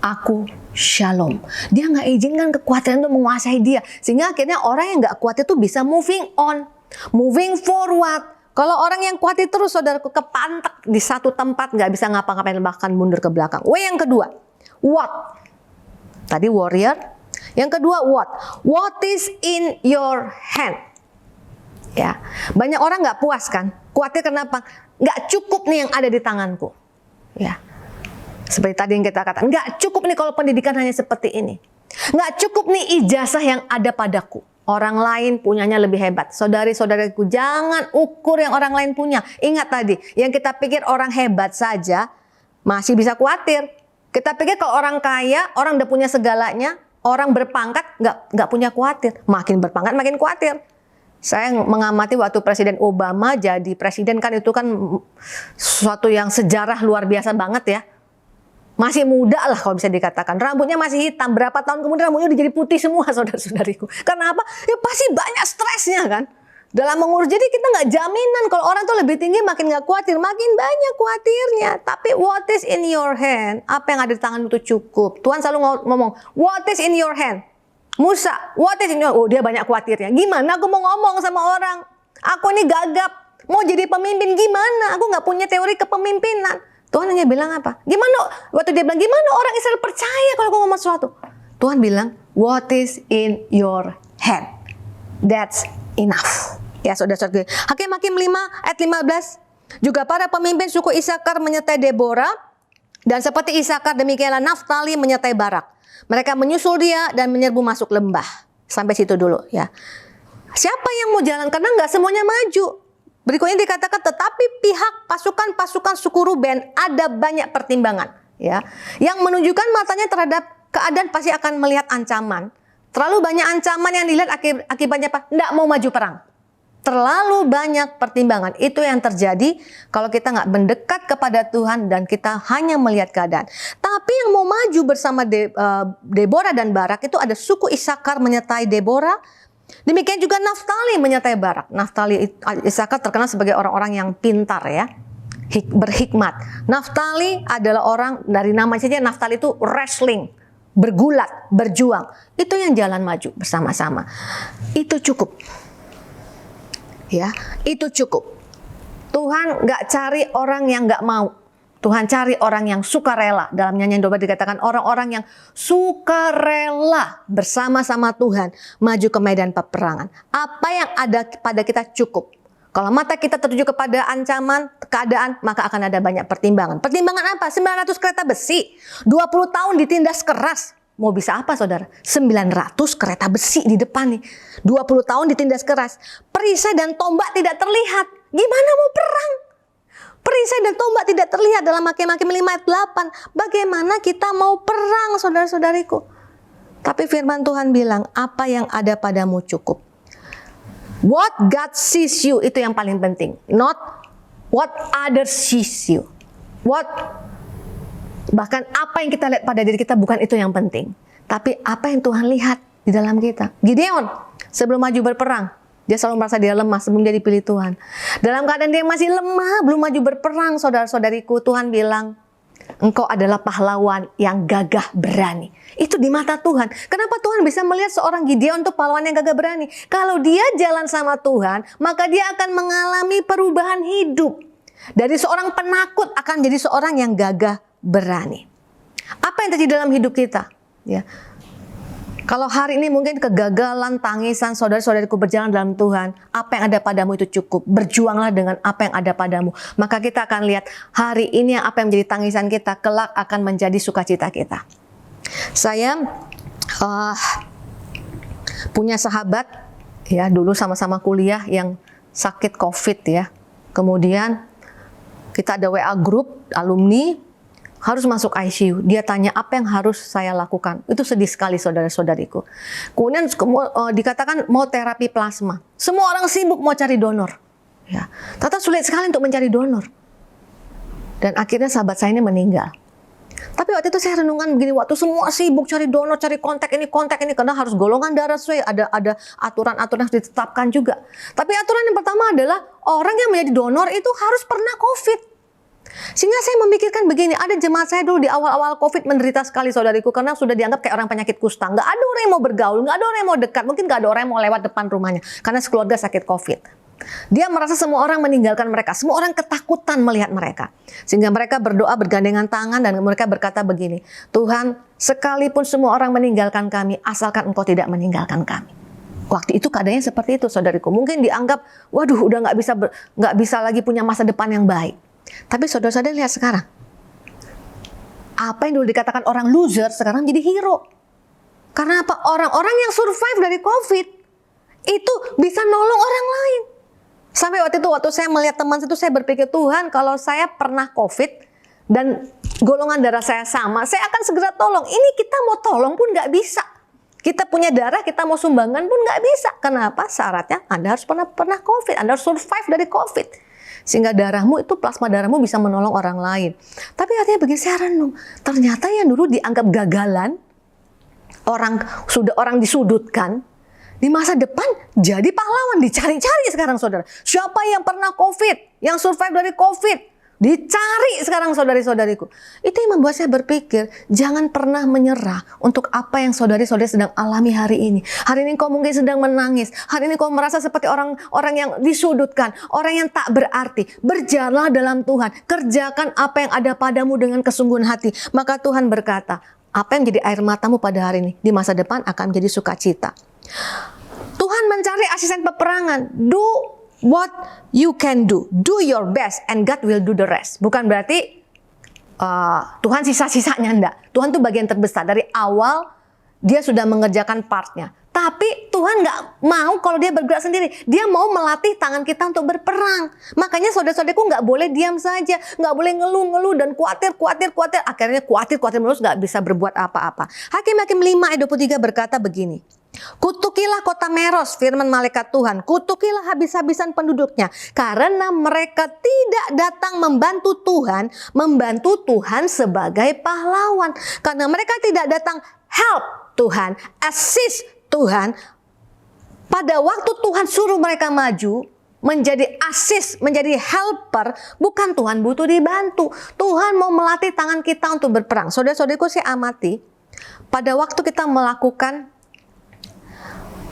D: Aku shalom. Dia nggak izinkan kekhawatiran itu menguasai dia. Sehingga akhirnya orang yang nggak khawatir itu bisa moving on. Moving forward. Kalau orang yang khawatir terus, saudaraku, kepantek di satu tempat, nggak bisa ngapa-ngapain, bahkan mundur ke belakang. Yang kedua, what? Tadi warrior. Yang kedua, what? What is in your hand? Ya, banyak orang nggak puas kan? Khawatir kenapa? Nggak cukup nih yang ada di tanganku. Ya, seperti tadi yang kita katakan, nggak cukup nih kalau pendidikan hanya seperti ini. Nggak cukup nih ijazah yang ada padaku. Orang lain punyanya lebih hebat. Saudari-saudariku, jangan ukur yang orang lain punya. Ingat tadi, yang kita pikir orang hebat saja masih bisa khawatir. Kita pikir kalau orang kaya, orang udah punya segalanya, orang berpangkat nggak punya khawatir. Makin berpangkat makin khawatir. Saya mengamati waktu Presiden Obama jadi presiden kan itu kan sesuatu yang sejarah luar biasa banget ya. Masih muda lah kalau bisa dikatakan. Rambutnya masih hitam. Berapa tahun kemudian rambutnya udah jadi putih semua saudara-saudariku. Karena apa? Ya pasti banyak stresnya kan. Dalam mengurus. Jadi kita nggak jaminan kalau orang tuh lebih tinggi makin nggak khawatir. Makin banyak khawatirnya. Tapi what is in your hand? Apa yang ada di tangan itu cukup. Tuhan selalu ngomong, what is in your hand? Musa, what is in your hand? Oh, dia banyak khawatirnya. Gimana aku mau ngomong sama orang? Aku ini gagap. Mau jadi pemimpin gimana? Aku nggak punya teori kepemimpinan. Tuhan hanya bilang apa? Gimana? Waktu dia bilang, gimana orang Israel percaya kalau aku ngomong sesuatu? Tuhan bilang, what is in your hand? That's enough. Ya, saudara-saudara. Hakim-Hakim 5 ayat 15. Juga para pemimpin suku Isakar menyertai Deborah. Dan seperti Isakar, demikianlah Naftali menyertai Barak. Mereka menyusul dia dan menyerbu masuk lembah. Sampai situ dulu ya. Siapa yang mau jalan? Karena nggak semuanya maju. Berikutnya dikatakan, tetapi pihak pasukan-pasukan suku Ruben ada banyak pertimbangan, ya, yang menunjukkan matanya terhadap keadaan pasti akan melihat ancaman. Terlalu banyak ancaman yang dilihat akibatnya apa? Nggak mau maju perang. Terlalu banyak pertimbangan. Itu yang terjadi kalau kita nggak mendekat kepada Tuhan dan kita hanya melihat keadaan. Tapi yang mau maju bersama Deborah dan Barak itu ada suku Isakar menyertai Deborah. Demikian juga Naftali menyertai Barak. Naftali Isakar terkenal sebagai orang-orang yang pintar ya, berhikmat. Naftali adalah orang, dari nama saja Naftali itu wrestling, bergulat, berjuang. Itu yang jalan maju bersama-sama. Itu cukup. Ya, itu cukup. Tuhan nggak cari orang yang nggak mau. Tuhan cari orang yang sukarela. Dalam nyanyian doa dikatakan orang-orang yang sukarela bersama-sama Tuhan maju ke medan peperangan. Apa yang ada pada kita cukup. Kalau mata kita tertuju kepada ancaman, keadaan, maka akan ada banyak pertimbangan. Pertimbangan apa? 900 kereta besi. 20 tahun ditindas keras. Mau bisa apa saudara? 900 kereta besi di depan nih. 20 tahun ditindas keras. Perisai dan tombak tidak terlihat. Gimana mau perang? Perisai dan tombak tidak terlihat dalam Hakim-Hakim 5 ayat 8. Bagaimana kita mau perang saudara-saudariku? Tapi firman Tuhan bilang, apa yang ada padamu cukup. What God sees you, itu yang paling penting. Not what others sees you. Bahkan apa yang kita lihat pada diri kita bukan itu yang penting. Tapi apa yang Tuhan lihat di dalam kita. Gideon sebelum maju berperang, dia selalu merasa dia lemah sebelum dia dipilih Tuhan. Dalam keadaan dia masih lemah, belum maju berperang, saudara-saudariku, Tuhan bilang, engkau adalah pahlawan yang gagah berani. Itu di mata Tuhan. Kenapa Tuhan bisa melihat seorang Gideon itu pahlawan yang gagah berani? Kalau dia jalan sama Tuhan, maka dia akan mengalami perubahan hidup. Dari seorang penakut akan jadi seorang yang gagah berani. Apa yang terjadi dalam hidup kita? Ya. Kalau hari ini mungkin kegagalan, tangisan, saudara-saudariku berjalan dalam Tuhan, apa yang ada padamu itu cukup. Berjuanglah dengan apa yang ada padamu. Maka kita akan lihat hari ini apa yang menjadi tangisan kita, kelak akan menjadi sukacita kita. Saya punya sahabat ya, dulu sama-sama kuliah yang sakit COVID ya. Kemudian kita ada WA group alumni, harus masuk ICU. Dia tanya apa yang harus saya lakukan. Itu sedih sekali saudara-saudariku. Kemudian dikatakan mau terapi plasma. Semua orang sibuk mau cari donor. Ya, ternyata sulit sekali untuk mencari donor. Dan akhirnya sahabat saya ini meninggal. Tapi waktu itu saya renungan begini, waktu semua sibuk cari donor, cari kontak ini, karena harus golongan darah sesuai, ada aturan-aturan yang harus ditetapkan juga. Tapi aturan yang pertama adalah orang yang menjadi donor itu harus pernah COVID. Sehingga saya memikirkan begini, ada jemaat saya dulu di awal-awal COVID menderita sekali saudariku, karena sudah dianggap kayak orang penyakit kusta. Nggak ada orang yang mau bergaul, nggak ada orang yang mau dekat, mungkin nggak ada orang yang mau lewat depan rumahnya, karena sekeluarga sakit COVID. Dia merasa semua orang meninggalkan mereka, semua orang ketakutan melihat mereka. Sehingga mereka berdoa bergandengan tangan dan mereka berkata begini, Tuhan, sekalipun semua orang meninggalkan kami, asalkan Engkau tidak meninggalkan kami. Waktu itu keadaannya seperti itu saudariku. Mungkin dianggap, waduh udah nggak bisa lagi punya masa depan yang baik. Tapi saudara-saudara lihat sekarang, apa yang dulu dikatakan orang loser sekarang jadi hero. Karena apa? Orang-orang yang survive dari COVID itu bisa nolong orang lain. Sampai waktu saya melihat teman itu, saya berpikir, Tuhan, kalau saya pernah COVID dan golongan darah saya sama, saya akan segera tolong. Ini kita mau tolong pun nggak bisa. Kita punya darah, kita mau sumbangan pun nggak bisa. Kenapa? Syaratnya Anda harus pernah COVID, Anda harus survive dari COVID. Sehingga darahmu itu, plasma darahmu bisa menolong orang lain. Tapi artinya begini, saya renung, ternyata yang dulu dianggap gagalan, orang disudutkan, di masa depan jadi pahlawan, dicari-cari sekarang saudara. Siapa yang pernah COVID, yang survive dari COVID, dicari sekarang saudari-saudariku. Itu yang membuat saya berpikir, jangan pernah menyerah untuk apa yang saudari-saudari sedang alami hari ini. Hari ini kau mungkin sedang menangis, hari ini kau merasa seperti orang yang disudutkan, orang yang tak berarti. Berjalanlah dalam Tuhan, kerjakan apa yang ada padamu dengan kesungguhan hati. Maka Tuhan berkata, apa yang jadi air matamu pada hari ini, di masa depan akan menjadi sukacita. Tuhan mencari asisten peperangan. Do what you can do. Do your best and God will do the rest. Bukan berarti Tuhan sisa-sisanya, enggak. Tuhan tuh bagian terbesar. Dari awal dia sudah mengerjakan partnya. Tapi Tuhan nggak mau kalau dia bergerak sendiri. Dia mau melatih tangan kita untuk berperang. Makanya saudara-saudaraku nggak boleh diam saja. Nggak boleh ngeluh-ngeluh dan khawatir. Akhirnya khawatir terus nggak bisa berbuat apa-apa. Hakim-Hakim 5 ayat 23 berkata begini. Kutukilah kota Meros, firman malaikat Tuhan. Kutukilah habis-habisan penduduknya. Karena mereka tidak datang membantu Tuhan sebagai pahlawan. Karena mereka tidak datang help Tuhan, assist Tuhan. Pada waktu Tuhan suruh mereka maju, menjadi assist, menjadi helper, bukan Tuhan butuh dibantu. Tuhan mau melatih tangan kita untuk berperang. Saudara-saudariku, saya amati, pada waktu kita melakukan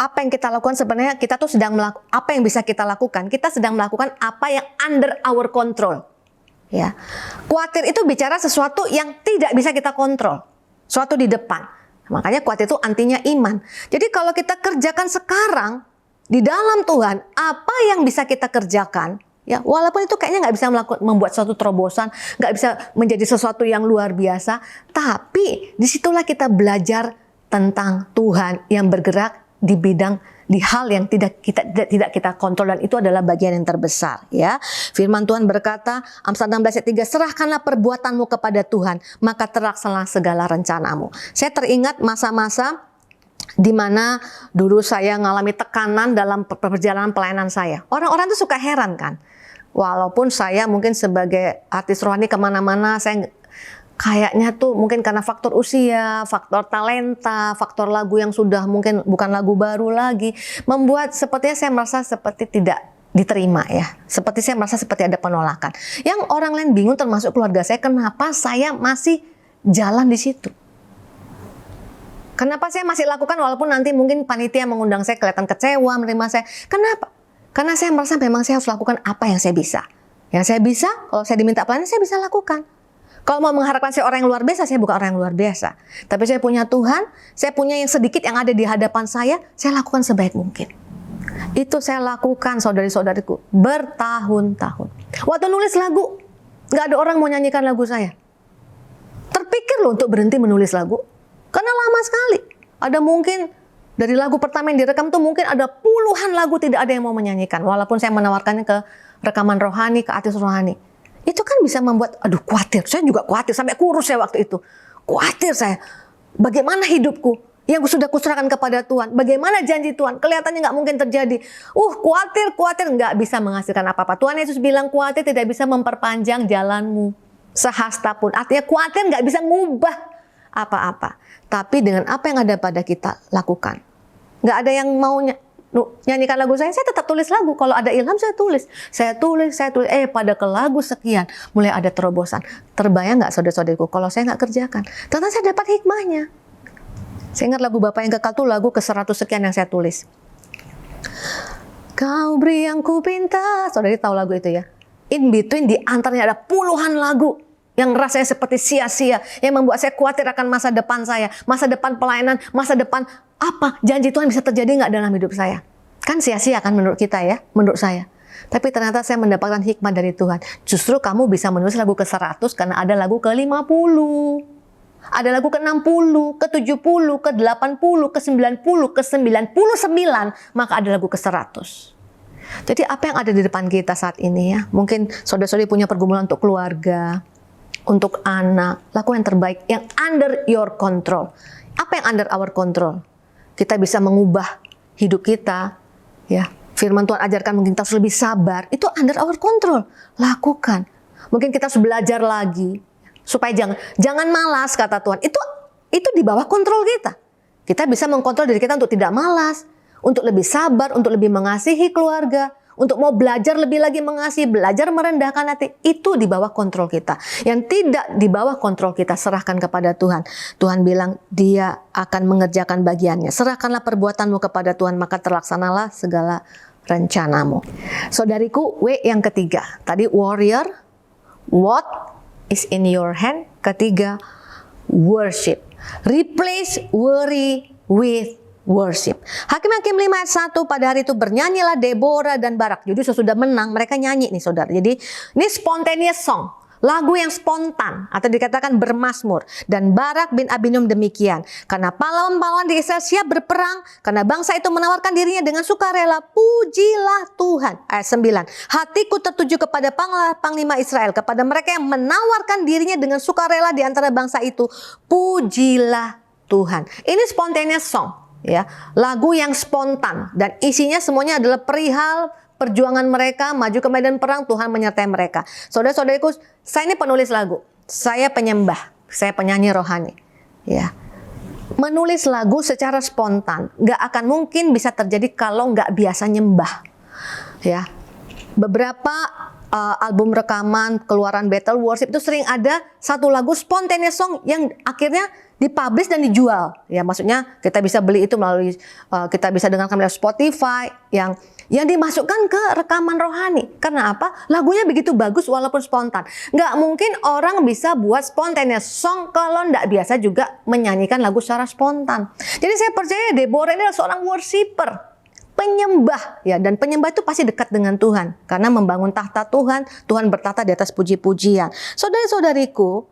D: apa yang kita lakukan, sebenarnya kita tuh sedang melakukan apa yang bisa kita lakukan. Kita sedang melakukan apa yang under our control. Ya, khawatir itu bicara sesuatu yang tidak bisa kita kontrol, suatu di depan. Makanya khawatir itu antinya iman. Jadi kalau kita kerjakan sekarang di dalam Tuhan, apa yang bisa kita kerjakan, ya walaupun itu kayaknya nggak bisa membuat suatu terobosan, nggak bisa menjadi sesuatu yang luar biasa, tapi disitulah kita belajar tentang Tuhan yang bergerak di hal yang tidak kita kontrol, dan itu adalah bagian yang terbesar ya. Firman Tuhan berkata, Amsal 16 ayat 3, serahkanlah perbuatanmu kepada Tuhan, maka terlaksanalah segala rencanamu. Saya teringat masa-masa di mana dulu saya mengalami tekanan dalam perjalanan pelayanan saya. Orang-orang tuh suka heran kan. Walaupun saya mungkin sebagai artis rohani kemana-mana, saya kayaknya tuh mungkin karena faktor usia, faktor talenta, faktor lagu yang sudah mungkin bukan lagu baru lagi, membuat sepertinya saya merasa seperti tidak diterima ya. Seperti saya merasa seperti ada penolakan. Yang orang lain bingung, termasuk keluarga saya, kenapa saya masih jalan di situ. Kenapa saya masih lakukan walaupun nanti mungkin panitia mengundang saya kelihatan kecewa menerima saya. Kenapa? Karena saya merasa memang saya harus lakukan apa yang saya bisa. Yang saya bisa, kalau saya diminta pelayanan, saya bisa lakukan. Kalau mau mengharapkan saya orang yang luar biasa, saya bukan orang yang luar biasa. Tapi saya punya Tuhan, saya punya yang sedikit yang ada di hadapan saya lakukan sebaik mungkin. Itu saya lakukan, saudari-saudariku, bertahun-tahun. Waktu nulis lagu, nggak ada orang mau nyanyikan lagu saya. Terpikir loh untuk berhenti menulis lagu. Karena lama sekali. Ada mungkin dari lagu pertama yang direkam tuh mungkin ada puluhan lagu tidak ada yang mau menyanyikan. Walaupun saya menawarkannya ke rekaman rohani, ke artis rohani. Itu kan bisa membuat, aduh khawatir. Saya juga khawatir, sampai kurus saya waktu itu. Khawatir saya. Bagaimana hidupku yang sudah kuserahkan kepada Tuhan? Bagaimana janji Tuhan? Kelihatannya nggak mungkin terjadi. Khawatir nggak bisa menghasilkan apa-apa. Tuhan Yesus bilang khawatir tidak bisa memperpanjang jalanmu sehasta pun. Artinya khawatir nggak bisa ngubah apa-apa. Tapi dengan apa yang ada pada kita, lakukan. Nggak ada yang mau nyanyikan lagu saya tetap tulis lagu. Kalau ada ilham saya tulis. Pada ke lagu sekian mulai ada terobosan. Terbayang nggak saudara-saudariku kalau saya nggak kerjakan? Ternyata saya dapat hikmahnya. Saya ingat lagu Bapa yang Kekal itu lagu ke-100 sekian yang saya tulis. Kau beri yang ku pinta. Saudari tahu lagu itu ya? In between di antaranya ada puluhan lagu yang rasanya seperti sia-sia, yang membuat saya khawatir akan masa depan saya, masa depan pelayanan, masa depan apa janji Tuhan bisa terjadi nggak dalam hidup saya. Kan sia-sia kan menurut kita ya, menurut saya. Tapi ternyata saya mendapatkan hikmah dari Tuhan. Justru kamu bisa menulis lagu ke-100 karena ada lagu ke-50. Ada lagu ke-60, ke-70, ke-80, ke-90, ke-99, maka ada lagu ke-100. Jadi apa yang ada di depan kita saat ini ya, mungkin saudara-saudari punya pergumulan untuk keluarga, untuk anak, lakukan yang terbaik, yang under your control. Apa yang under our control? Kita bisa mengubah hidup kita, ya. Firman Tuhan ajarkan mungkin kita harus lebih sabar, itu under our control. Lakukan. Mungkin kita harus belajar lagi, supaya jangan malas kata Tuhan. Itu di bawah kontrol kita. Kita bisa mengkontrol diri kita untuk tidak malas, untuk lebih sabar, untuk lebih mengasihi keluarga, untuk mau belajar lebih lagi mengasihi, belajar merendahkan hati, itu di bawah kontrol kita. Yang tidak di bawah kontrol kita, serahkan kepada Tuhan. Tuhan bilang, Dia akan mengerjakan bagiannya. Serahkanlah perbuatanmu kepada Tuhan, maka terlaksanalah segala rencanamu. Saudariku, W yang ketiga. Tadi warrior, what is in your hand. Ketiga, worship. Replace worry with worship. Hakim-Hakim 5 ayat 1, pada hari itu bernyanyilah Deborah dan Barak. Jadi sesudah menang mereka nyanyi nih saudara. Jadi ini spontaneous song, lagu yang spontan atau dikatakan bermazmur. Dan Barak bin Abinoam demikian. Karena pahlawan-pahlawan di Israel siap berperang, karena bangsa itu menawarkan dirinya dengan sukarela, pujilah Tuhan. Ayat 9. Hatiku tertuju kepada panglima Israel, kepada mereka yang menawarkan dirinya dengan sukarela di antara bangsa itu, pujilah Tuhan. Ini spontaneous song. Ya, lagu yang spontan dan isinya semuanya adalah perihal perjuangan mereka maju ke medan perang. Tuhan menyertai mereka. Saudara-saudariku, saya ini penulis lagu, saya penyembah, saya penyanyi rohani. Ya, menulis lagu secara spontan nggak akan mungkin bisa terjadi kalau nggak biasa nyembah. Ya, beberapa album rekaman keluaran Battle Worship itu sering ada satu lagu spontaneous song yang akhirnya dipublish dan dijual. Ya, maksudnya kita bisa beli itu melalui kita bisa dengarkan melalui Spotify yang dimasukkan ke rekaman rohani. Karena apa? Lagunya begitu bagus walaupun spontan. Nggak mungkin orang bisa buat spontaneous song kalau nggak biasa juga menyanyikan lagu secara spontan. Jadi saya percaya Deborah ini adalah seorang worshiper, penyembah ya, dan penyembah itu pasti dekat dengan Tuhan karena membangun tahta Tuhan. Tuhan bertahta di atas puji-pujian. Saudara-saudariku,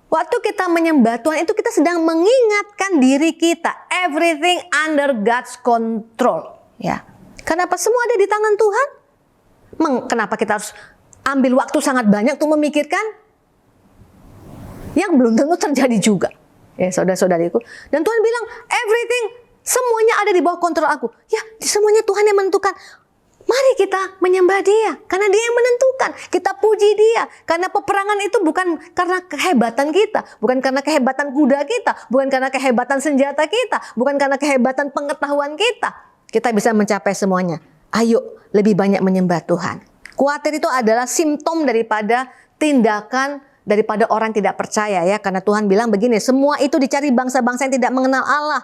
D: waktu kita menyembah Tuhan itu kita sedang mengingatkan diri kita, everything under God's control. Ya, kenapa semua ada di tangan Tuhan? Kenapa kita harus ambil waktu sangat banyak untuk memikirkan yang belum tentu terjadi juga? Ya, saudara-saudariku. Dan Tuhan bilang, everything, semuanya ada di bawah kontrol aku. Ya, semuanya Tuhan yang menentukan. Mari kita menyembah Dia, karena Dia yang menentukan. Kita puji Dia, karena peperangan itu bukan karena kehebatan kita, bukan karena kehebatan kuda kita, bukan karena kehebatan senjata kita, bukan karena kehebatan pengetahuan kita. Kita bisa mencapai semuanya. Ayo, lebih banyak menyembah Tuhan. Khawatir itu adalah simptom daripada tindakan daripada orang tidak percaya ya, karena Tuhan bilang begini, semua itu dicari bangsa-bangsa yang tidak mengenal Allah.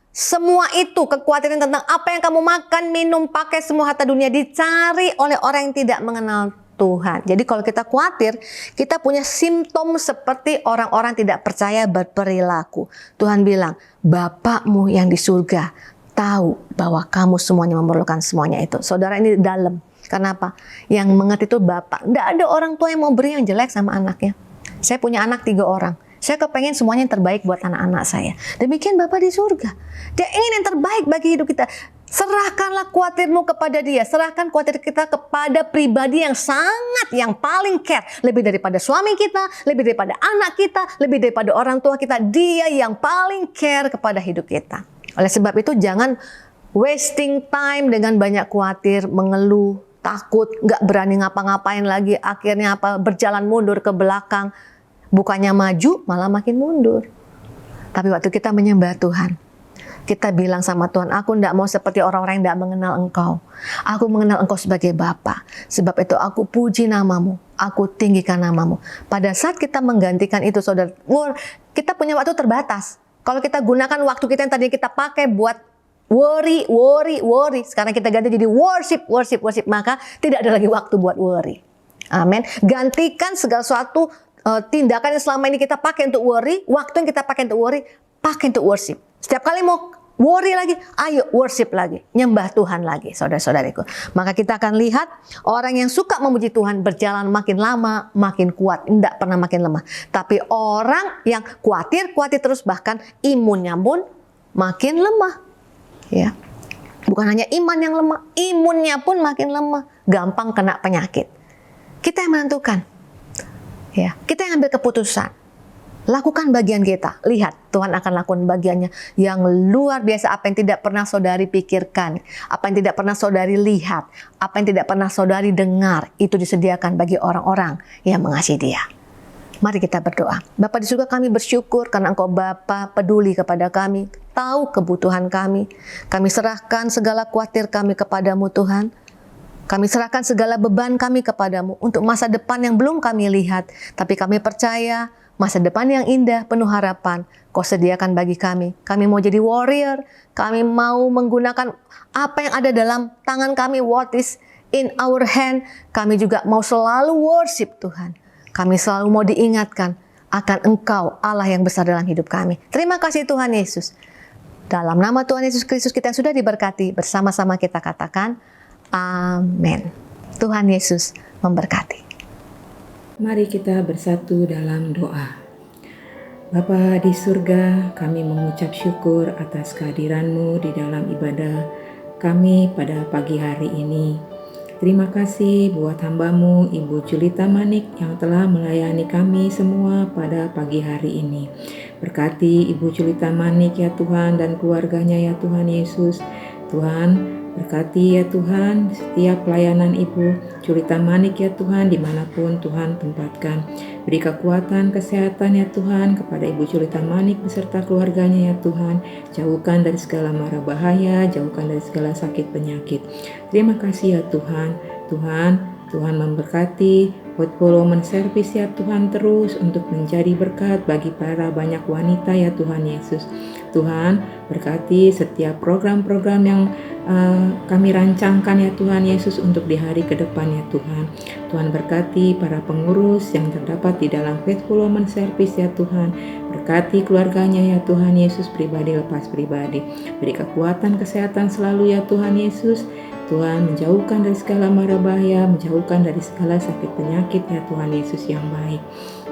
D: Semua itu kekhawatiran tentang apa yang kamu makan, minum, pakai, semua harta dunia dicari oleh orang yang tidak mengenal Tuhan. Jadi kalau kita khawatir, kita punya simptom seperti orang-orang tidak percaya berperilaku. Tuhan bilang, Bapakmu yang di surga tahu bahwa kamu semuanya memerlukan semuanya itu. Saudara, ini dalam. Kenapa? Yang mengerti itu Bapak. Tidak ada orang tua yang mau beri yang jelek sama anaknya. Saya punya anak 3 orang. Saya kepengen semuanya yang terbaik buat anak-anak saya. Demikian Bapa di surga. Dia ingin yang terbaik bagi hidup kita. Serahkanlah khawatirmu kepada Dia. Serahkan khawatir kita kepada pribadi yang paling care. Lebih daripada suami kita, lebih daripada anak kita, lebih daripada orang tua kita. Dia yang paling care kepada hidup kita. Oleh sebab itu jangan wasting time dengan banyak khawatir, mengeluh, takut, nggak berani ngapa-ngapain lagi. Akhirnya berjalan mundur ke belakang. Bukannya maju, malah makin mundur. Tapi waktu kita menyembah Tuhan, kita bilang sama Tuhan, aku tidak mau seperti orang-orang yang tidak mengenal Engkau. Aku mengenal Engkau sebagai Bapa. Sebab itu aku puji namamu, aku tinggikan namamu. Pada saat kita menggantikan itu, saudara, kita punya waktu terbatas. Kalau kita gunakan waktu kita yang tadi kita pakai buat worry. Sekarang kita ganti jadi worship. Maka tidak ada lagi waktu buat worry. Amin. Gantikan segala sesuatu tindakan yang selama ini kita pakai untuk worry, waktu yang kita pakai untuk worry, pakai untuk worship. Setiap kali mau worry lagi, ayo worship lagi, nyembah Tuhan lagi, saudara-saudariku. Maka kita akan lihat orang yang suka memuji Tuhan berjalan makin lama, makin kuat, tidak pernah makin lemah. Tapi orang yang khawatir terus, bahkan imunnya pun makin lemah. Ya, bukan hanya iman yang lemah, imunnya pun makin lemah, gampang kena penyakit. Kita yang menentukan. Ya, kita yang ambil keputusan. Lakukan bagian kita. Lihat, Tuhan akan lakukan bagiannya yang luar biasa. Apa yang tidak pernah saudari pikirkan, apa yang tidak pernah saudari lihat, apa yang tidak pernah saudari dengar, itu disediakan bagi orang-orang yang mengasihi Dia. Mari kita berdoa. Bapa di surga, kami bersyukur karena Engkau Bapa peduli kepada kami, tahu kebutuhan kami. Kami serahkan segala khawatir kami kepadamu Tuhan. Kami serahkan segala beban kami kepadamu untuk masa depan yang belum kami lihat. Tapi kami percaya masa depan yang indah, penuh harapan, Kau sediakan bagi kami. Kami mau jadi warrior. Kami mau menggunakan apa yang ada dalam tangan kami. What is in our hand. Kami juga mau selalu worship Tuhan. Kami selalu mau diingatkan akan Engkau Allah yang besar dalam hidup kami. Terima kasih Tuhan Yesus. Dalam nama Tuhan Yesus Kristus kita yang sudah diberkati, bersama-sama kita katakan, amin. Tuhan Yesus memberkati.
E: Mari kita bersatu dalam doa. Bapa di surga, kami mengucap syukur atas kehadiran-Mu di dalam ibadah kami pada pagi hari ini. Terima kasih buat hamba-Mu, Ibu Julita Manik, yang telah melayani kami semua pada pagi hari ini. Berkati Ibu Julita Manik ya Tuhan dan keluarganya ya Tuhan Yesus. Tuhan, berkati ya Tuhan setiap pelayanan Ibu Julita Manik ya Tuhan dimanapun Tuhan tempatkan. Beri kekuatan, kesehatan ya Tuhan kepada Ibu Julita Manik beserta keluarganya ya Tuhan. Jauhkan dari segala mara bahaya, jauhkan dari segala sakit penyakit. Terima kasih ya Tuhan. Tuhan memberkati Faithful Woman Service ya Tuhan terus untuk menjadi berkat bagi para banyak wanita ya Tuhan Yesus. Tuhan berkati setiap program-program yang kami rancangkan ya Tuhan Yesus untuk di hari ke depan ya Tuhan. Tuhan berkati para pengurus yang terdapat di dalam Faithful Woman Service ya Tuhan. Berkati keluarganya ya Tuhan Yesus, pribadi lepas pribadi. Beri kekuatan, kesehatan selalu ya Tuhan Yesus. Tuhan menjauhkan dari segala mara bahaya, menjauhkan dari segala sakit penyakit ya Tuhan Yesus yang baik.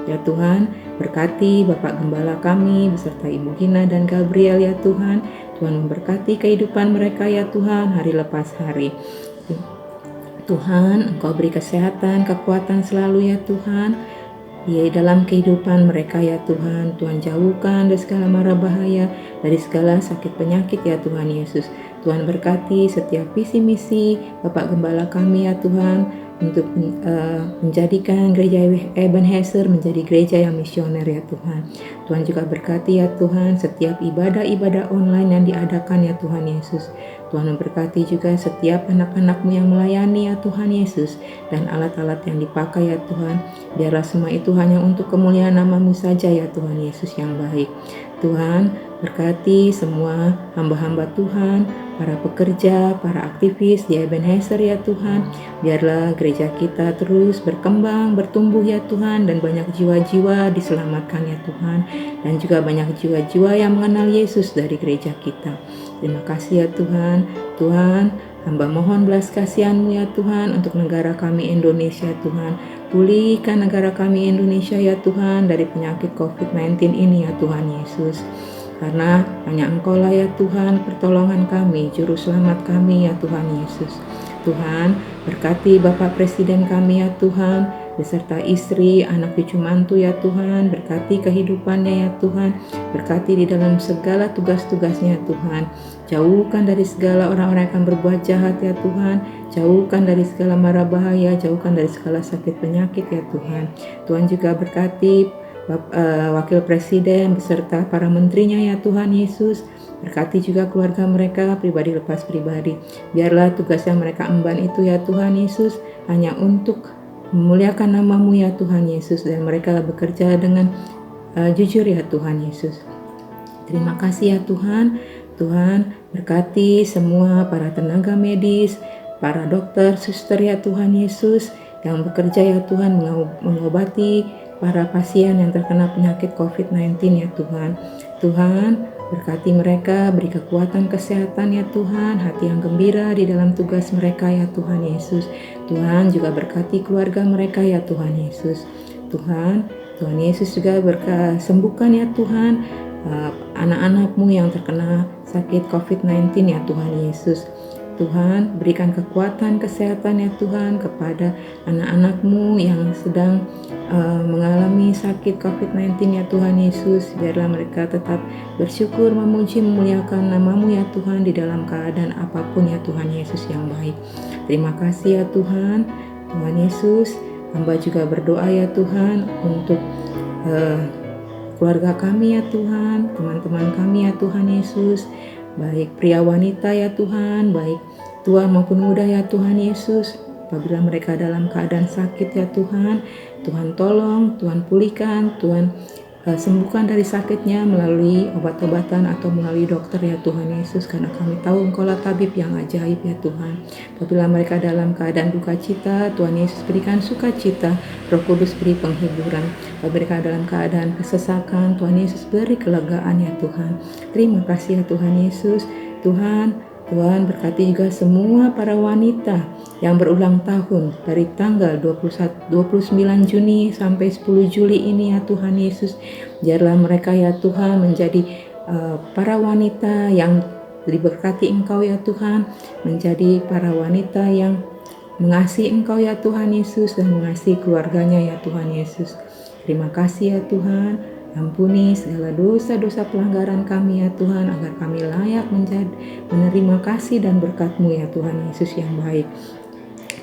E: Ya Tuhan, berkati Bapak Gembala kami beserta Ibu Gina dan Gabriel ya Tuhan. Tuhan memberkati kehidupan mereka ya Tuhan hari lepas hari. Tuhan, Engkau beri kesehatan, kekuatan selalu ya Tuhan. Ya dalam kehidupan mereka ya Tuhan. Tuhan jauhkan dari segala mara bahaya, dari segala sakit penyakit ya Tuhan Yesus. Tuhan berkati setiap visi misi Bapak Gembala kami ya Tuhan, untuk menjadikan gereja Ebenezer menjadi gereja yang misioner ya Tuhan. Tuhan juga berkati ya Tuhan setiap ibadah-ibadah online yang diadakan ya Tuhan Yesus. Tuhan memberkati juga setiap anak-anak-Mu yang melayani ya Tuhan Yesus, dan alat-alat yang dipakai ya Tuhan. Biarlah semua itu hanya untuk kemuliaan nama-Mu saja ya Tuhan Yesus yang baik. Tuhan berkati semua hamba-hamba Tuhan, para pekerja, para aktivis di Ebenezer ya Tuhan. Biarlah gereja kita terus berkembang, bertumbuh ya Tuhan, dan banyak jiwa-jiwa diselamatkan ya Tuhan, dan juga banyak jiwa-jiwa yang mengenal Yesus dari gereja kita. Terima kasih ya Tuhan. Tuhan, hamba mohon belas kasihan-Mu ya Tuhan untuk negara kami Indonesia Tuhan. Pulihkan negara kami Indonesia ya Tuhan dari penyakit COVID-19 ini ya Tuhan Yesus. Karena hanya Engkau lah ya Tuhan pertolongan kami, juru selamat kami ya Tuhan Yesus. Tuhan, berkati Bapak Presiden kami ya Tuhan, beserta istri, anak cucu mantu ya Tuhan, berkati kehidupannya ya Tuhan, berkati di dalam segala tugas-tugasnya ya Tuhan. Jauhkan dari segala orang-orang yang akan berbuat jahat ya Tuhan, jauhkan dari segala mara bahaya, jauhkan dari segala sakit penyakit ya Tuhan. Tuhan juga berkati Wakil Presiden beserta para menterinya ya Tuhan Yesus. Berkati juga keluarga mereka pribadi lepas pribadi. Biarlah tugas yang mereka emban itu ya Tuhan Yesus hanya untuk memuliakan nama-Mu ya Tuhan Yesus, dan mereka bekerja dengan jujur ya Tuhan Yesus. Terima kasih ya Tuhan. Tuhan berkati semua para tenaga medis, para dokter, suster ya Tuhan Yesus yang bekerja ya Tuhan mengobati para pasien yang terkena penyakit COVID-19 ya Tuhan. Tuhan berkati mereka, beri kekuatan kesehatan ya Tuhan, hati yang gembira di dalam tugas mereka ya Tuhan Yesus. Tuhan juga berkati keluarga mereka ya Tuhan Yesus. Tuhan Yesus juga sembuhkan ya Tuhan anak-anak-Mu yang terkena sakit COVID-19 ya Tuhan Yesus. Tuhan berikan kekuatan kesehatan ya Tuhan kepada anak-anak-Mu yang sedang mengalami sakit COVID-19 ya Tuhan Yesus. Biarlah mereka tetap bersyukur, memuji, memuliakan nama-Mu ya Tuhan di dalam keadaan apapun ya Tuhan Yesus yang baik. Terima kasih ya Tuhan. Tuhan Yesus, hamba juga berdoa ya Tuhan untuk keluarga kami ya Tuhan, teman-teman kami ya Tuhan Yesus, baik pria wanita ya Tuhan, baik tua maupun muda ya Tuhan Yesus. Apabila mereka dalam keadaan sakit ya Tuhan, Tuhan tolong, Tuhan pulihkan, Tuhan sembuhkan dari sakitnya melalui obat-obatan atau melalui dokter ya Tuhan Yesus, karena kami tahu Engkau lah tabib yang ajaib ya Tuhan. Apabila mereka dalam keadaan duka cita, Tuhan Yesus berikan sukacita, Roh Kudus beri penghiburan. Apabila mereka dalam keadaan kesesakan, Tuhan Yesus beri kelegaan ya Tuhan. Terima kasih ya Tuhan Yesus. Tuhan berkati juga semua para wanita yang berulang tahun dari tanggal 29 Juni sampai 10 Juli ini ya Tuhan Yesus. Biarlah mereka ya Tuhan menjadi para wanita yang diberkati Engkau ya Tuhan, menjadi para wanita yang mengasihi Engkau ya Tuhan Yesus dan mengasihi keluarganya ya Tuhan Yesus. Terima kasih ya Tuhan. Ampuni segala dosa-dosa pelanggaran kami ya Tuhan, agar kami layak menerima kasih dan berkat-Mu ya Tuhan Yesus yang baik.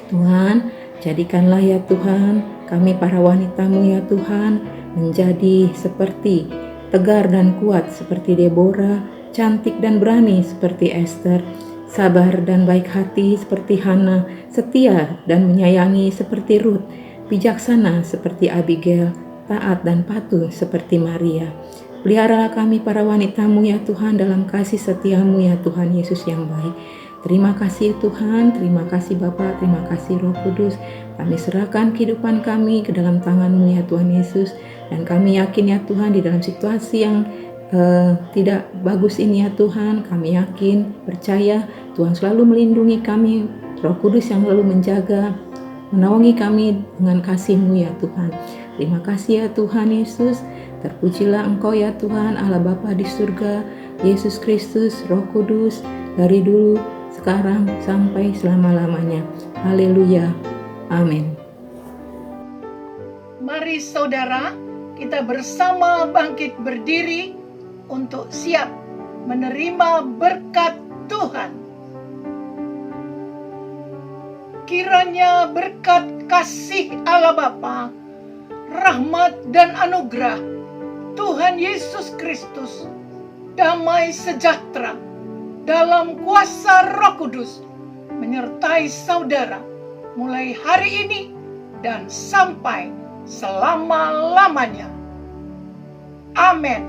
E: Tuhan, jadikanlah ya Tuhan kami para wanita-Mu ya Tuhan menjadi seperti tegar dan kuat seperti Deborah, cantik dan berani seperti Esther, sabar dan baik hati seperti Hana, setia dan menyayangi seperti Ruth, bijaksana seperti Abigail, taat dan patuh seperti Maria. Peliharalah kami para wanita-Mu ya Tuhan dalam kasih setia-Mu ya Tuhan Yesus yang baik. Terima kasih Tuhan, terima kasih Bapa, terima kasih Roh Kudus. Kami serahkan kehidupan kami ke dalam tangan-Mu ya Tuhan Yesus. Dan kami yakin ya Tuhan di dalam situasi yang tidak bagus ini ya Tuhan, kami yakin, percaya Tuhan selalu melindungi kami. Roh Kudus yang selalu menjaga, menaungi kami dengan kasih-Mu ya Tuhan. Terima kasih ya Tuhan Yesus. Terpujilah Engkau ya Tuhan Allah Bapa di surga, Yesus Kristus, Roh Kudus, dari dulu, sekarang, sampai selama-lamanya. Haleluya. Amin.
A: Mari saudara, kita bersama bangkit berdiri untuk siap menerima berkat Tuhan. Kiranya berkat kasih Allah Bapa, rahmat dan anugerah Tuhan Yesus Kristus, damai sejahtera dalam kuasa Roh Kudus menyertai saudara mulai hari ini dan sampai selama-lamanya. Amin.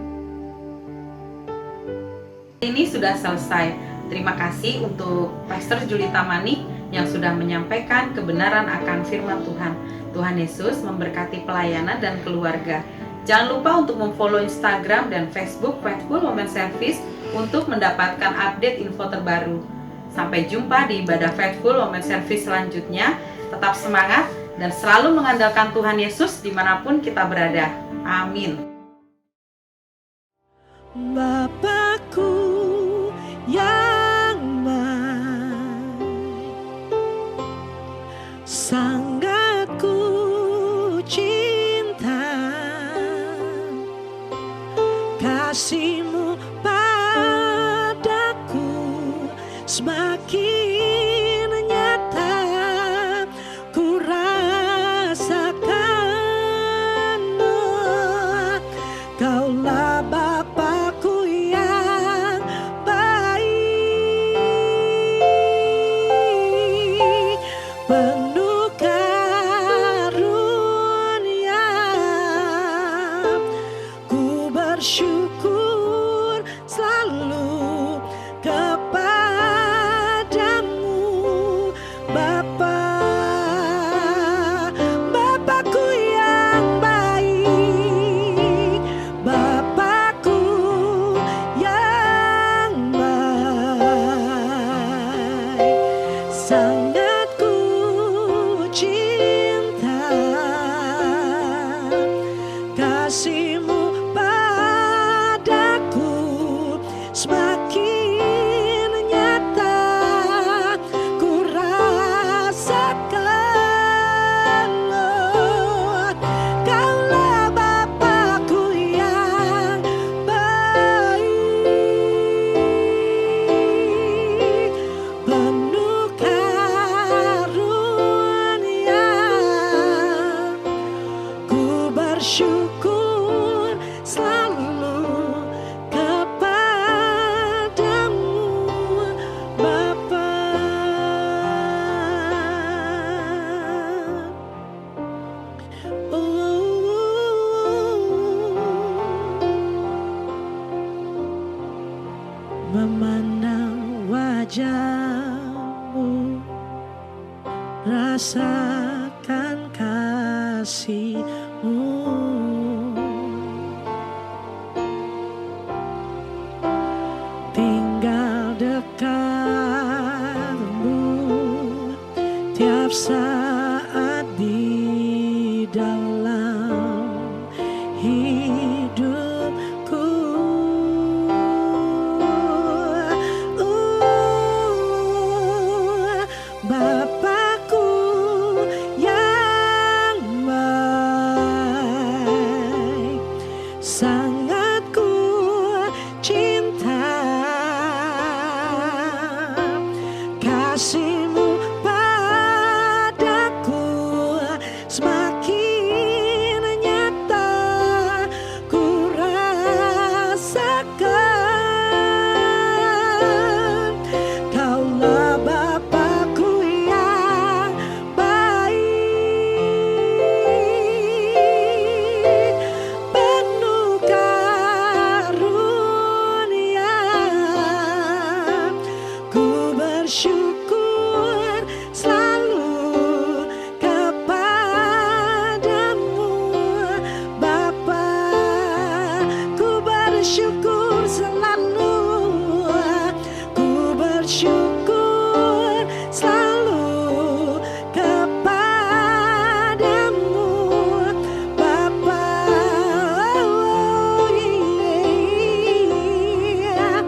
B: Ini sudah selesai. Terima kasih untuk Pastor Julita Manik yang sudah menyampaikan kebenaran akan firman Tuhan. Tuhan Yesus memberkati pelayanan dan keluarga. Jangan lupa untuk memfollow Instagram dan Facebook Faithful Women Service untuk mendapatkan update info terbaru. Sampai jumpa di ibadah Faithful Women Service selanjutnya. Tetap semangat dan selalu mengandalkan Tuhan Yesus dimanapun kita berada. Amin.
F: Bapakku yang baik, sangat ku cinta, kasih-Mu padaku semakin nyata ku rasakan. Kaulah Bapakku yang baik, penuh karunia. Ku bersyukur selalu kepadamu, Bapa. Bapakku yang baik, Bapakku yang baik, sangat ku cinta, kasih-Mu padaku semakin nyata ku rasakan. Kaulah Bapakku yang baik, penuh karunia. Ku bersyukur selalu kepadamu, Bapa. Memandang wajah-Mu, rasakan kasih-Mu, tinggal dekat-Mu tiap saat di dalam hidupku. Bapakku yang baik, sangat ku cinta, kasih-Mu padaku semakin nyata ku rasakan. Kaulah Bapakku yang baik, penuh karunia. Ku bersyukur selalu kepadamu, Bapa. Ku bersyukur selalu, ku bersyukur selalu kepadamu, Bapa. Oh, yeah.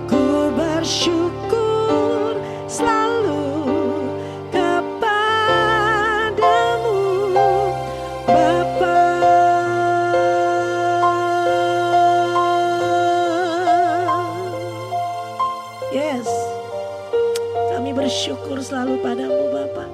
F: Ku bersyukur selalu kepadamu, Bapa. Yes, kami bersyukur selalu padamu, Bapa.